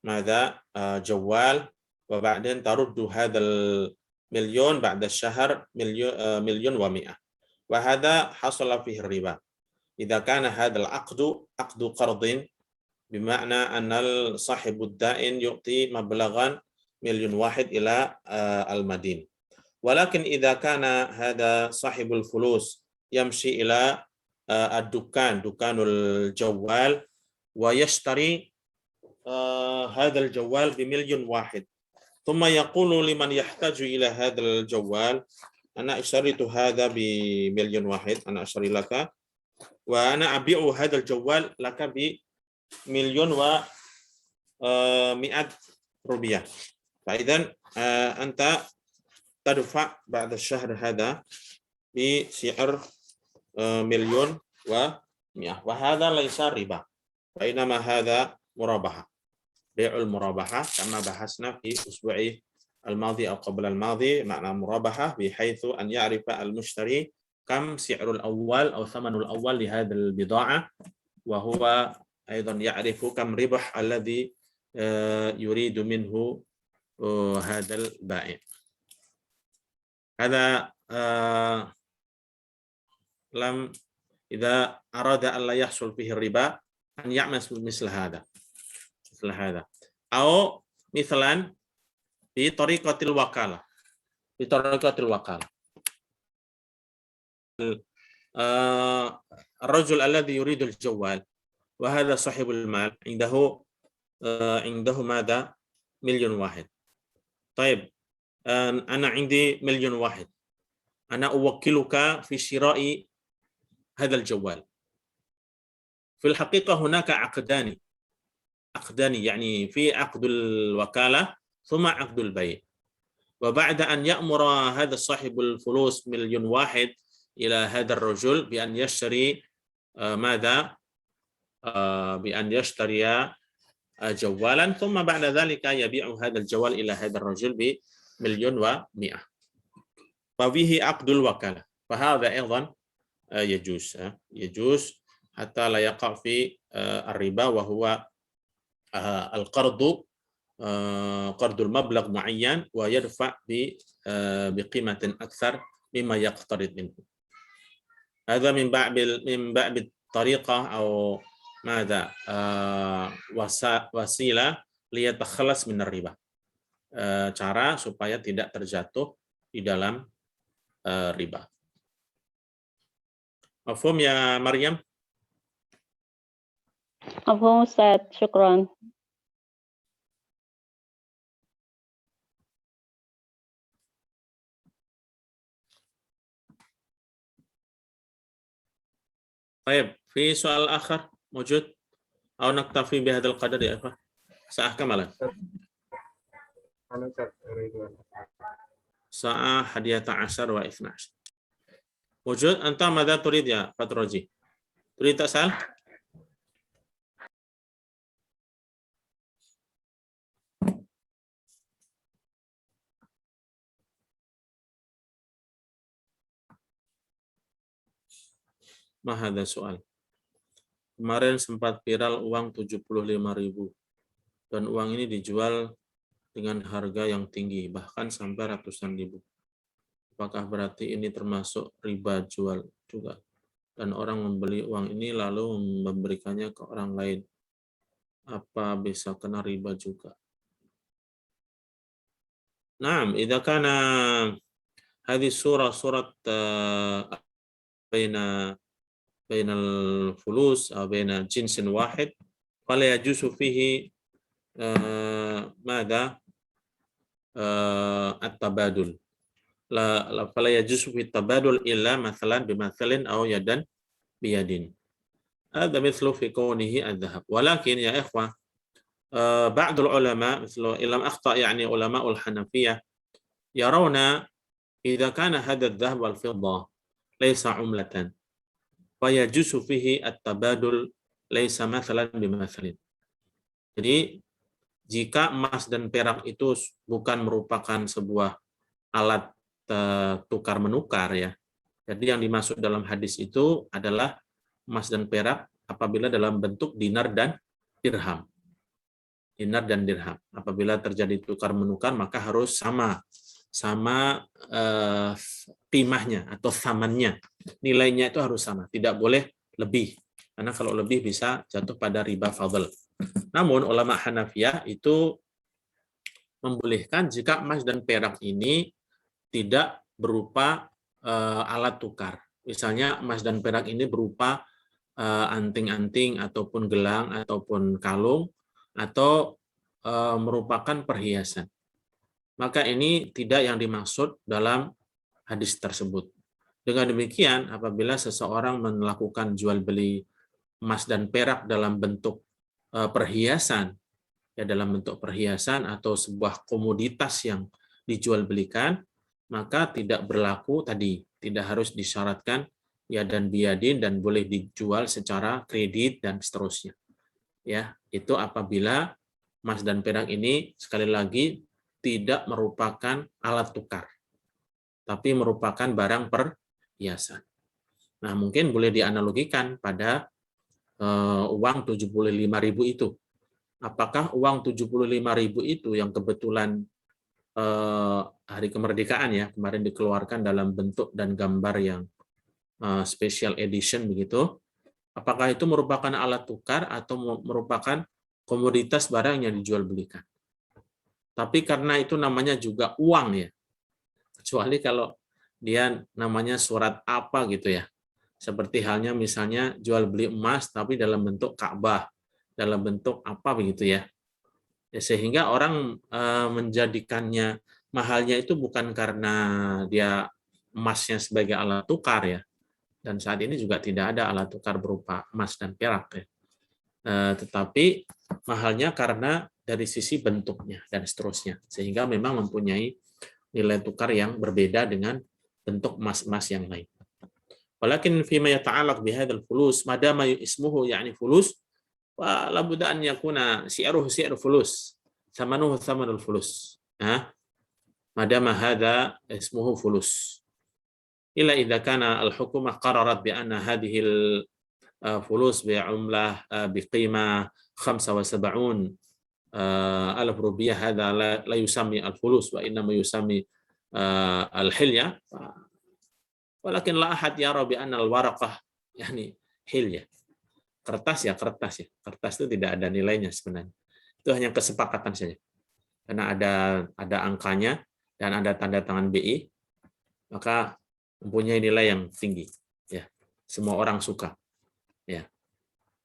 ماذا؟ جوال، وبعدين ترد هذا 1,000,000 بعد الشهر 1,100,000. وهذا حصل فيه الربا إذا كان هذا العقد عقد قرض، بمعنى أن صاحب الدائن يعطي مبلغا 1,000,000 إلى المدين. ولكن إذا كان هذا صاحب الفلوس يمشي إلى دكان الجوال ويشتري هذا الجوال ب1,000,000، ثم يقول لمن يحتاج إلى هذا الجوال أنا اشتريت هذا ب1,000,000، أنا أشتري لك وأنا أبيع هذا الجوال لك ب1,100,000 rupiah. فإذا أنت تدفع بعد الشهر هذا بسعر 1,100,000 وهذا ليس ربا، وإنما هذا مرابحة، بيع المرابحة كما بحثنا في الأسبوع الماضي أو قبل الماضي. معنى مرابحة بحيث أن يعرف المشتري كم سعر الأول أو ثمن الأول لهذه البضاعة، وهو أيضا يعرف كم ربح الذي يريد منه هذا البائع. هذا إذا أراد أن لا يحصل فيه الربا أن يعمل مثل هذا أو مثلا بطريقة الوكالة. الرجل الذي يريد الجوال وهذا صاحب المال عنده ماذا؟ 1,000,000. طيب أنا عندي 1,000,000، أنا أوكلك في شراء هذا الجوال. في الحقيقة هناك عقدان، يعني في عقد الوكالة ثم عقد البيع. وبعد أن يأمر هذا صاحب الفلوس 1,000,000 إلى هذا الرجل بأن يشتري ماذا؟ بأن يشتري جوالا، ثم بعد ذلك يبيع هذا الجوال إلى هذا الرجل ب1,100,000، ففيه عقد الوكالة، فهذا أيضا يجوز حتى لا يقع في الربا، وهو القرض قرض المبلغ معين ويدفع بقيمة أكثر مما يقترض منه. هذا من باب الطريقة أو ماذا وسيلة ليتخلص من الriba. Cara supaya tidak terjatuh di dalam riba. Mafhum ya Maryam? مفهوم أستاذ شكرا. طيب في سؤال آخر موجود أو نكتفي بهذا القدر يا إخوة؟ ساعة كمالا. ساعة 11 و12. موجود. أنت ماذا تريد يا فتروجي؟ تريد تسأل؟ ما هذا soal? Kemarin sempat viral uang 75.000 dan uang ini dijual dengan harga yang tinggi, bahkan sampai ratusan ribu. Apakah berarti ini termasuk riba jual juga? Dan orang membeli uang ini lalu memberikannya ke orang lain. Apa bisa kena riba juga? Naam, idza kana hadhihi surah بين الفلوس أو بين جنس واحد فلا يجوز فيه ماذا التبادل فلا يجوز في التبادل إلا مثلا بمثل أو يدا بيد هذا مثل في كونه الذهب ولكن يا إخوة بعض العلماء مثل إن لم أخطأ يعني علماء الحنفية يرون إذا كان هذا الذهب والفضة ليس عملة فيجوز فيه التبادل ليس مثلا بمثل. Jadi jika emas dan perak itu bukan merupakan sebuah alat tukar menukar ya. Jadi yang dimaksud dalam hadis itu adalah emas dan perak apabila dalam bentuk dinar dan dirham. Dinar dan dirham. Apabila terjadi tukar menukar maka harus sama qimahnya atau thamannya, nilainya itu harus sama, tidak boleh lebih, karena kalau lebih bisa jatuh pada riba fadl. Namun ulama Hanafiyah itu membolehkan jika emas dan perak ini tidak berupa alat tukar. Misalnya emas dan perak ini berupa anting-anting ataupun gelang ataupun kalung atau merupakan perhiasan. Maka ini tidak yang dimaksud dalam hadis tersebut. Dengan demikian, apabila seseorang melakukan jual beli emas dan perak dalam bentuk perhiasan, ya dalam bentuk perhiasan atau sebuah komoditas yang dijual belikan, maka tidak berlaku tadi, tidak harus disyaratkan ya dan biadin dan boleh dijual secara kredit dan seterusnya. Ya, itu apabila emas dan perak ini sekali lagi tidak merupakan alat tukar, tapi merupakan barang perhiasan. Nah, mungkin boleh dianalogikan pada uang 75.000 itu. Apakah uang 75.000 itu yang kebetulan hari kemerdekaan ya, kemarin dikeluarkan dalam bentuk dan gambar yang special edition begitu, apakah itu merupakan alat tukar atau merupakan komoditas barang yang dijual belikan? Tapi karena itu namanya juga uang ya, kecuali kalau dia namanya surat apa gitu ya, seperti halnya misalnya jual beli emas tapi dalam bentuk Ka'bah, dalam bentuk apa begitu ya, sehingga orang menjadikannya mahalnya itu bukan karena dia emasnya sebagai alat tukar ya, dan saat ini juga tidak ada alat tukar berupa emas dan perak ya, tetapi mahalnya karena dari sisi bentuknya dan seterusnya, sehingga memang mempunyai nilai tukar yang berbeda dengan bentuk emas-emas yang lain. Walakin fima yata'allaq bihadzal fulus madama ismuhu yani fulus wa la budda an yakuna si'ruhu si'ru fulus thamanuhu thamanul fulus. Madama hadza ismuhu fulus. Illa idza kana al-hukumah qararat bi anna hadhihi al-fulus bi'umlah biqimah 75 ألف روبية هذا لا يسمي الفلوس وإنما يسمي الحلية Walakin la ahad yara bi anna al-waraqah yani hilyah. Kertas ya kertas ya. Kertas itu tidak ada nilainya sebenarnya. Itu hanya kesepakatan saja. Karena ada angkanya dan ada tanda tangan BI, maka mempunyai nilai yang tinggi. Ya, semua orang suka. Ya.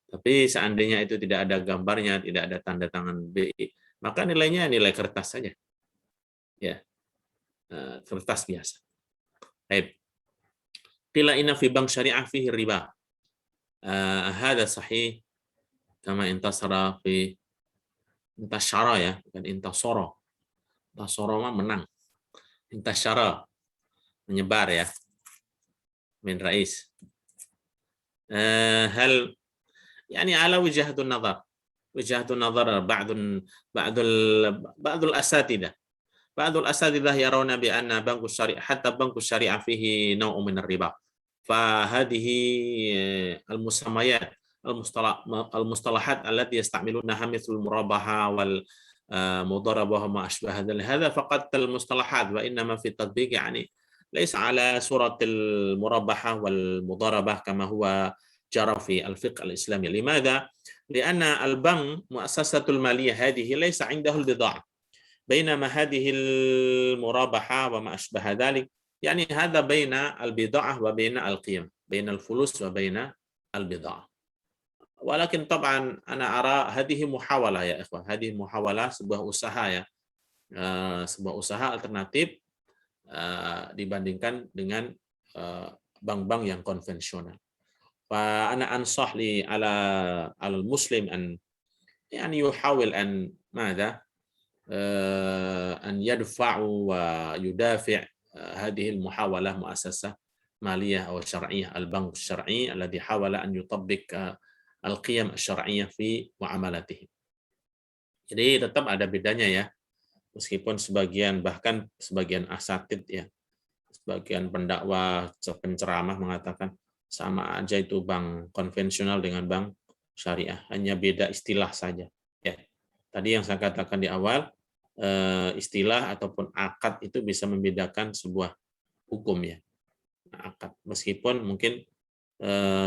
Tapi seandainya itu tidak ada gambarnya, tidak ada tanda tangan BI, maka nilainya nilai kertas saja. Ya, kertas biasa. Baik. Qila inna fi bank syariah fihi riba. Hada sahih kama intasara fi intasyara ya, bukan intasara. Intasara mah menang. Intasyara menyebar ya. Min rais. Hal يعني على وجهة النظر بعض الأساتذة يرون بأن بنك الشريعة حتى بنك الشريعة فيه نوع من الربا فهذه المسميات المصطلحات التي يستعملونها مثل المرابحة والمضاربة وما أشبه هذا فقط المصطلحات وإنما في التطبيق يعني ليس على صورة المرابحة والمضاربة كما هو جرى في الفقه الإسلامي. لماذا؟ لأن البنك مؤسسة المالية هذه ليس عنده البضاعة بينما هذه المرابحة وما أشبه ذلك يعني هذا بين البضاعة وبين القيم بين الفلوس وبين البضاعة. ولكن طبعا أنا أرى هذه محاولة يا إخوة هذه محاولة sebuah usaha ya sebuah usaha alternatif dibandingkan dengan bank-bank yang konvensional. فأنا أنصح على المسلم أن يعني يحاول أن ماذا أن يدفع ويدافع هذه المحاولة مؤسسة مالية أو شرعية البنك الشرعي الذي حاول أن يطبق القيم الشرعية في معاملاته. Jadi tetap ada bedanya ya, meskipun bahkan sebagian asatid ya, sebagian pendakwah, penceramah mengatakan sama aja itu bank konvensional dengan bank syariah, hanya beda istilah saja. Ya, tadi yang saya katakan di awal, istilah ataupun akad itu bisa membedakan sebuah hukum ya, akad meskipun mungkin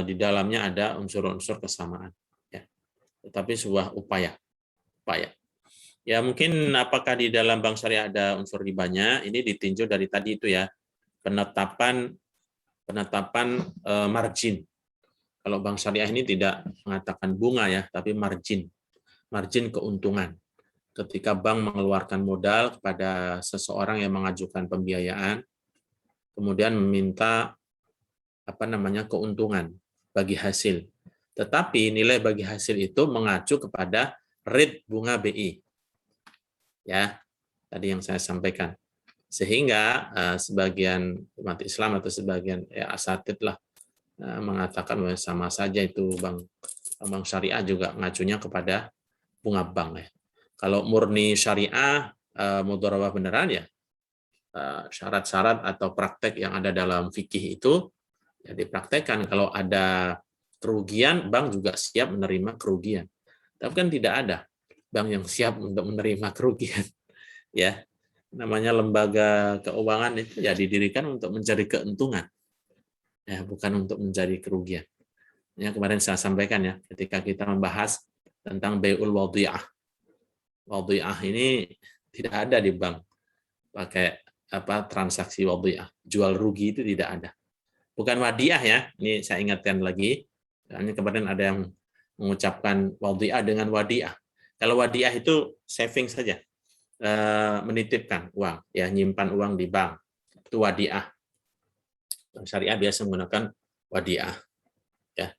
di dalamnya ada unsur-unsur kesamaan. Ya, tetapi sebuah upaya. Ya mungkin apakah di dalam bank syariah ada unsur ribanya? Ini ditinjau dari tadi itu ya, penetapan margin. Kalau bank syariah ini tidak mengatakan bunga ya, tapi margin keuntungan. Ketika bank mengeluarkan modal kepada seseorang yang mengajukan pembiayaan, kemudian meminta keuntungan bagi hasil. Tetapi nilai bagi hasil itu mengacu kepada rate bunga BI. Ya, tadi yang saya sampaikan. Sehingga sebagian umat Islam atau sebagian asatid lah mengatakan bahwa sama saja itu bank syariah juga ngacunya kepada bunga bank ya. Kalau murni syariah mudharabah beneran ya syarat-syarat atau praktek yang ada dalam fikih itu ya dipraktekkan. Kalau ada kerugian, bank juga siap menerima kerugian. Tapi kan tidak ada bank yang siap untuk menerima kerugian ya. Namanya lembaga keuangan itu ya didirikan untuk mencari keuntungan, ya bukan untuk mencari kerugian. Ya kemarin saya sampaikan ya, ketika kita membahas tentang bai'ul wadhi'ah. Wadhi'ah ini tidak ada di bank pakai transaksi wadhi'ah, jual rugi itu tidak ada. Bukan wadiah ya, ini saya ingatkan lagi. Karena kemarin ada yang mengucapkan wadhi'ah dengan wadiah. Kalau wadiah itu saving saja. Menitipkan uang, ya nyimpan uang di bank, itu wadiah. Bank syariah biasa menggunakan wadiah. Ya.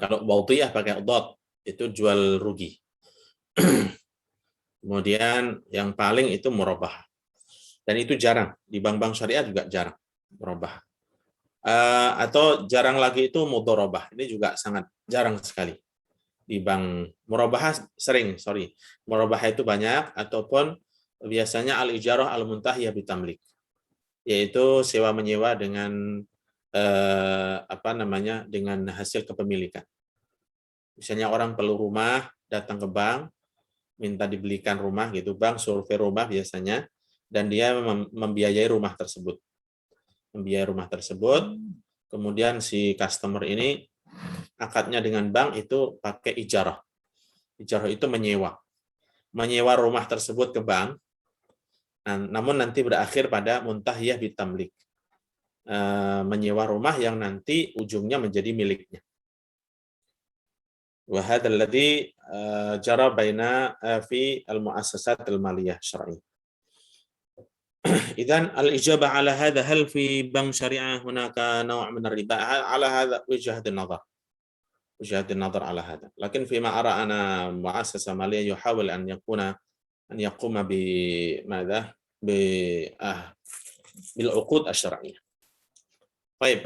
Kalau wadhi'ah pakai dot, itu jual rugi. Kemudian yang paling itu murabahah. Dan itu jarang, di bank-bank syariah juga jarang murabahah. Atau jarang lagi itu mudharabah. Ini juga sangat jarang sekali. Di bank murabahah murabahah itu banyak ataupun biasanya al-ijarah al-muntahiyah bitamlik, yaitu sewa menyewa dengan dengan hasil kepemilikan. Misalnya orang perlu rumah, datang ke bank minta dibelikan rumah gitu, bank survei rumah biasanya dan dia membiayai rumah tersebut. membiayai rumah tersebut. Kemudian si customer ini akadnya dengan bank itu pakai ijarah. Ijarah itu menyewa rumah tersebut ke bank. Namun nanti berakhir pada muntahiyah bitamlik, menyewa rumah yang nanti ujungnya menjadi miliknya. Wa hadzal ladzi jara baina fi al-muassasat al-maliyah syar'iyyah. Idzan al-ijabah ala hadha, hal fi bank syariah hunaka naw' min ar-riba? Ala hadha wajhat an-nazar. وجهة النظر على هذا، لكن فيما أرى أنا مؤسسة مالية يحاول أن يقوم بماذا؟ بالعقود الشرعية. طيب.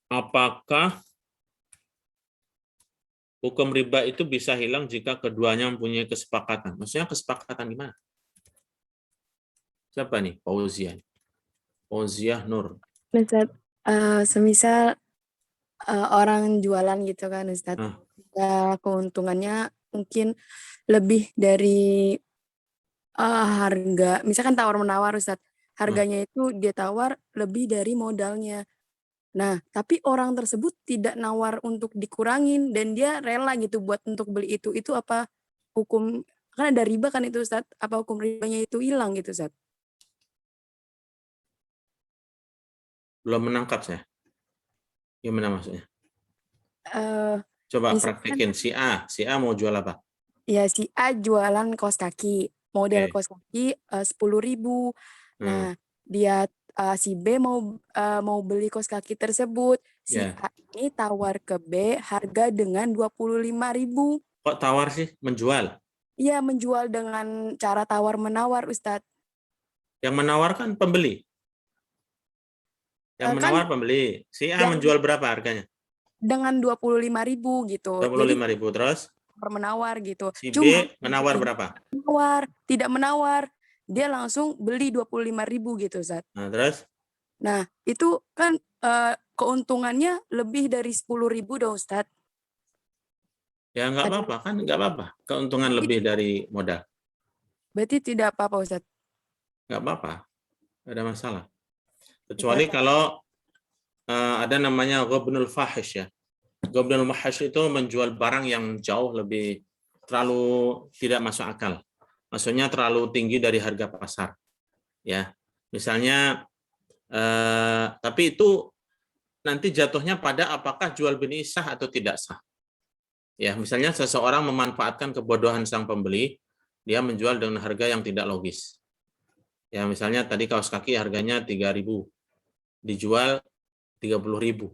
Apakah hukum riba itu bisa hilang jika keduanya mempunyai kesepakatan? Maksudnya kesepakatan gimana? Siapa nih? Fauziah Nur. Ustaz, semisal orang jualan gitu kan Ustaz, ya keuntungannya mungkin lebih dari harga, misalkan tawar-menawar Ustaz, harganya itu dia tawar lebih dari modalnya. Nah, tapi orang tersebut tidak nawar untuk dikurangin dan dia rela gitu buat untuk beli itu apa hukum, kan ada riba kan itu Ustaz, apa hukum ribanya itu hilang gitu Ustaz? Belum menangkap saya. Gimana maksudnya? Coba Misalkan, praktekin. Si A mau jual apa? Ya, si A jualan kaos kaki, model kaos kaki 10.000. Nah, dia si B mau beli kaos kaki tersebut. Si A ini tawar ke B harga dengan 25.000. Kok tawar sih? Menjual? Iya, menjual dengan cara tawar-menawar, Ustadz. Yang menawarkan pembeli? Yang menawar pembeli. Si A menjual berapa harganya? Dengan 25.000 gitu. 25.000 terus? Menawar gitu. Si B menawar berapa? Tidak menawar. Dia langsung beli 25.000 gitu, Ustaz. Nah, terus? Nah, itu kan keuntungannya lebih dari 10.000 dong, Ustaz. Ya nggak apa-apa kan, nggak apa-apa. Keuntungan lebih dari modal. Berarti tidak apa-apa, Ustaz? Nggak apa-apa. Nggak ada masalah. Kecuali kalau ada namanya ghabnul fahish ya. Ghabnul fahish itu menjual barang yang jauh lebih terlalu tidak masuk akal. Maksudnya terlalu tinggi dari harga pasar. Ya. Misalnya tapi itu nanti jatuhnya pada apakah jual beli sah atau tidak sah. Ya, misalnya seseorang memanfaatkan kebodohan sang pembeli, dia menjual dengan harga yang tidak logis. Ya, misalnya tadi kaos kaki harganya 3.000. Dijual 30.000.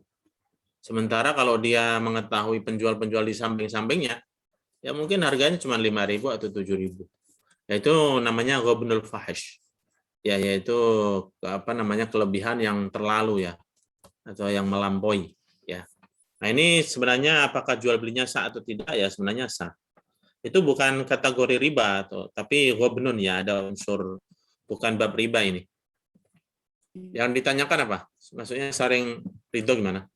Sementara kalau dia mengetahui penjual-penjual di samping-sampingnya, ya mungkin harganya cuma 5.000 atau 7.000. Ya, itu namanya ghabnul fahish. Ya, yaitu apa namanya kelebihan yang terlalu ya, atau yang melampaui. Ya. Nah, ini sebenarnya apakah jual belinya sah atau tidak? Ya sebenarnya sah. Itu bukan kategori riba tapi ghabnun ya, ada unsur bukan bab riba ini. Yang ditanyakan apa? Maksudnya saring ridho gimana?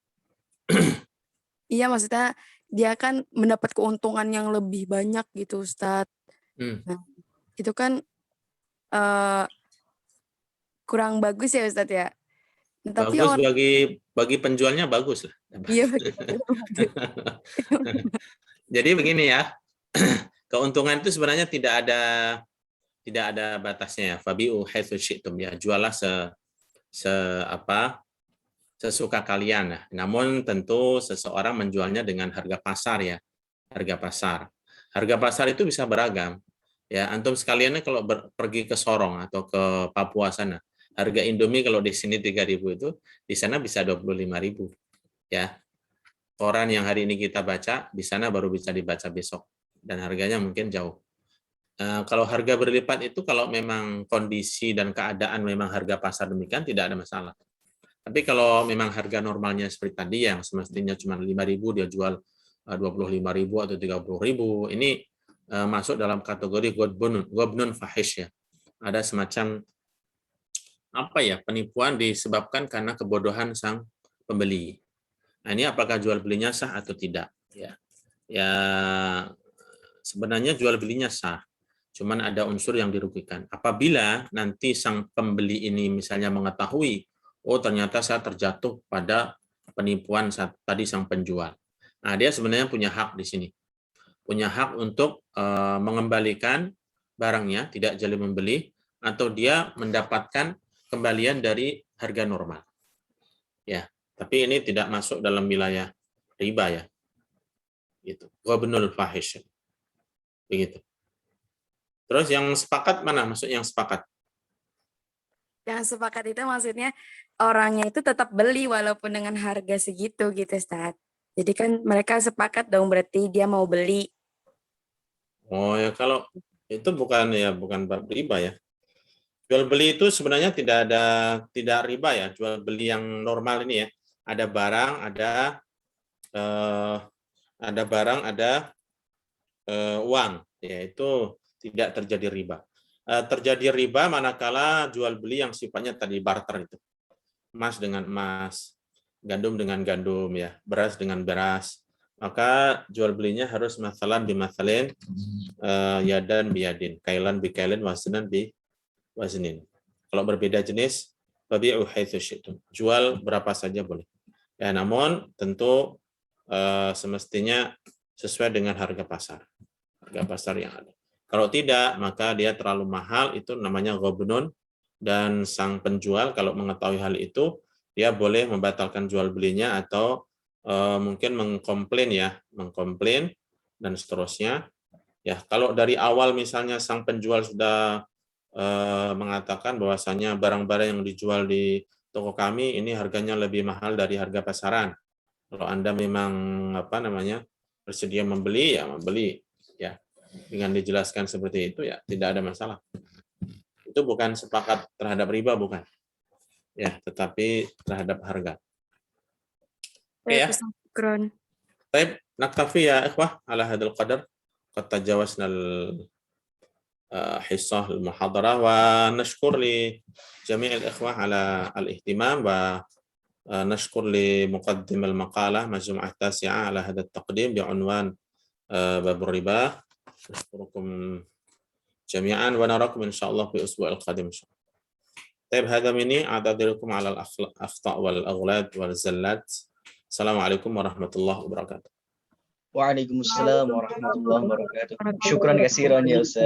Iya, maksudnya dia kan mendapat keuntungan yang lebih banyak gitu, Ustadz. Nah, itu kan kurang bagus ya, Ustadz ya. Tapi bagus bagi penjualnya bagus lah. Iya. Jadi begini ya, keuntungan itu sebenarnya tidak ada batasnya ya. Fabi'u haitsu syi'tum ya, jualah sesuka kalian. Nah, namun tentu seseorang menjualnya dengan harga pasar ya. Harga pasar. Harga pasar itu bisa beragam. Ya, antum sekaliannya kalau pergi ke Sorong atau ke Papua sana, harga Indomie kalau di sini 3.000 itu, di sana bisa 25.000. Ya. Koran yang hari ini kita baca, di sana baru bisa dibaca besok. Dan harganya mungkin jauh. Kalau harga berlipat itu kalau memang kondisi dan keadaan memang harga pasar demikian tidak ada masalah. Tapi kalau memang harga normalnya seperti tadi yang semestinya cuma 5.000 dia jual 25.000 atau 30.000, ini masuk dalam kategori ghabnun fahish ya. Ada semacam apa ya, penipuan disebabkan karena kebodohan sang pembeli. Nah, ini apakah jual belinya sah atau tidak? Ya, sebenarnya jual belinya sah. Cuman ada unsur yang dirugikan. Apabila nanti sang pembeli ini misalnya mengetahui, oh ternyata saya terjatuh pada penipuan tadi sang penjual. Nah, dia sebenarnya punya hak di sini. Punya hak untuk mengembalikan barangnya, tidak jali membeli, atau dia mendapatkan kembalian dari harga normal. Ya, tapi ini tidak masuk dalam wilayah riba ya. Gitu. Ghabnul fahish. Begitu. Terus yang sepakat mana? Maksud yang sepakat? Yang sepakat itu maksudnya orangnya itu tetap beli walaupun dengan harga segitu gitu, Ustaz. Jadi kan mereka sepakat dong, berarti dia mau beli. Oh ya, kalau itu bukan bab riba ya. Jual beli itu sebenarnya tidak riba ya. Jual beli yang normal ini ya. Ada barang, ada uang, ya itu tidak terjadi riba. Terjadi riba manakala jual beli yang sifatnya tadi barter itu. Emas dengan emas, gandum dengan gandum ya, beras dengan beras. Maka jual belinya harus masalan bimasalin, yadan biyadin, kailan bikailin, waznan bi waznin. Kalau berbeda jenis, babi'u haitsu syi'tum. Jual berapa saja boleh. Ya, namun tentu semestinya sesuai dengan harga pasar. Harga pasar yang ada. Kalau tidak, maka dia terlalu mahal, itu namanya ghabnun, dan sang penjual kalau mengetahui hal itu, dia boleh membatalkan jual belinya atau mungkin mengkomplain dan seterusnya. Ya, kalau dari awal misalnya sang penjual sudah mengatakan bahwasanya barang-barang yang dijual di toko kami ini harganya lebih mahal dari harga pasaran. Kalau Anda memang bersedia membeli, ya membeli ya. Dengan dijelaskan seperti itu ya tidak ada masalah. Itu bukan sepakat terhadap riba, bukan. Ya, tetapi terhadap harga. Oke ya. Syukron. Baik, naktafi ya ikhwah ala hadzal qadar. Qad tajawazna حصة المحاضرة ونشكر لجميع الإخوة على الاهتمام ونشكر لمقدم المقالة مجموعة التاسعة على هذا التقديم بعنوان باب الربا. نشكركم جميعا ونراكم إن شاء الله في الأسبوع القادم إن شاء الله. طيب هذا مني أعتذركم على الأخطاء والأغلاط والزلات. السلام عليكم ورحمة الله وبركاته. Waalaikumsalam warahmatullahi wabarakatuh. Syukran kasiran ya Ustaz.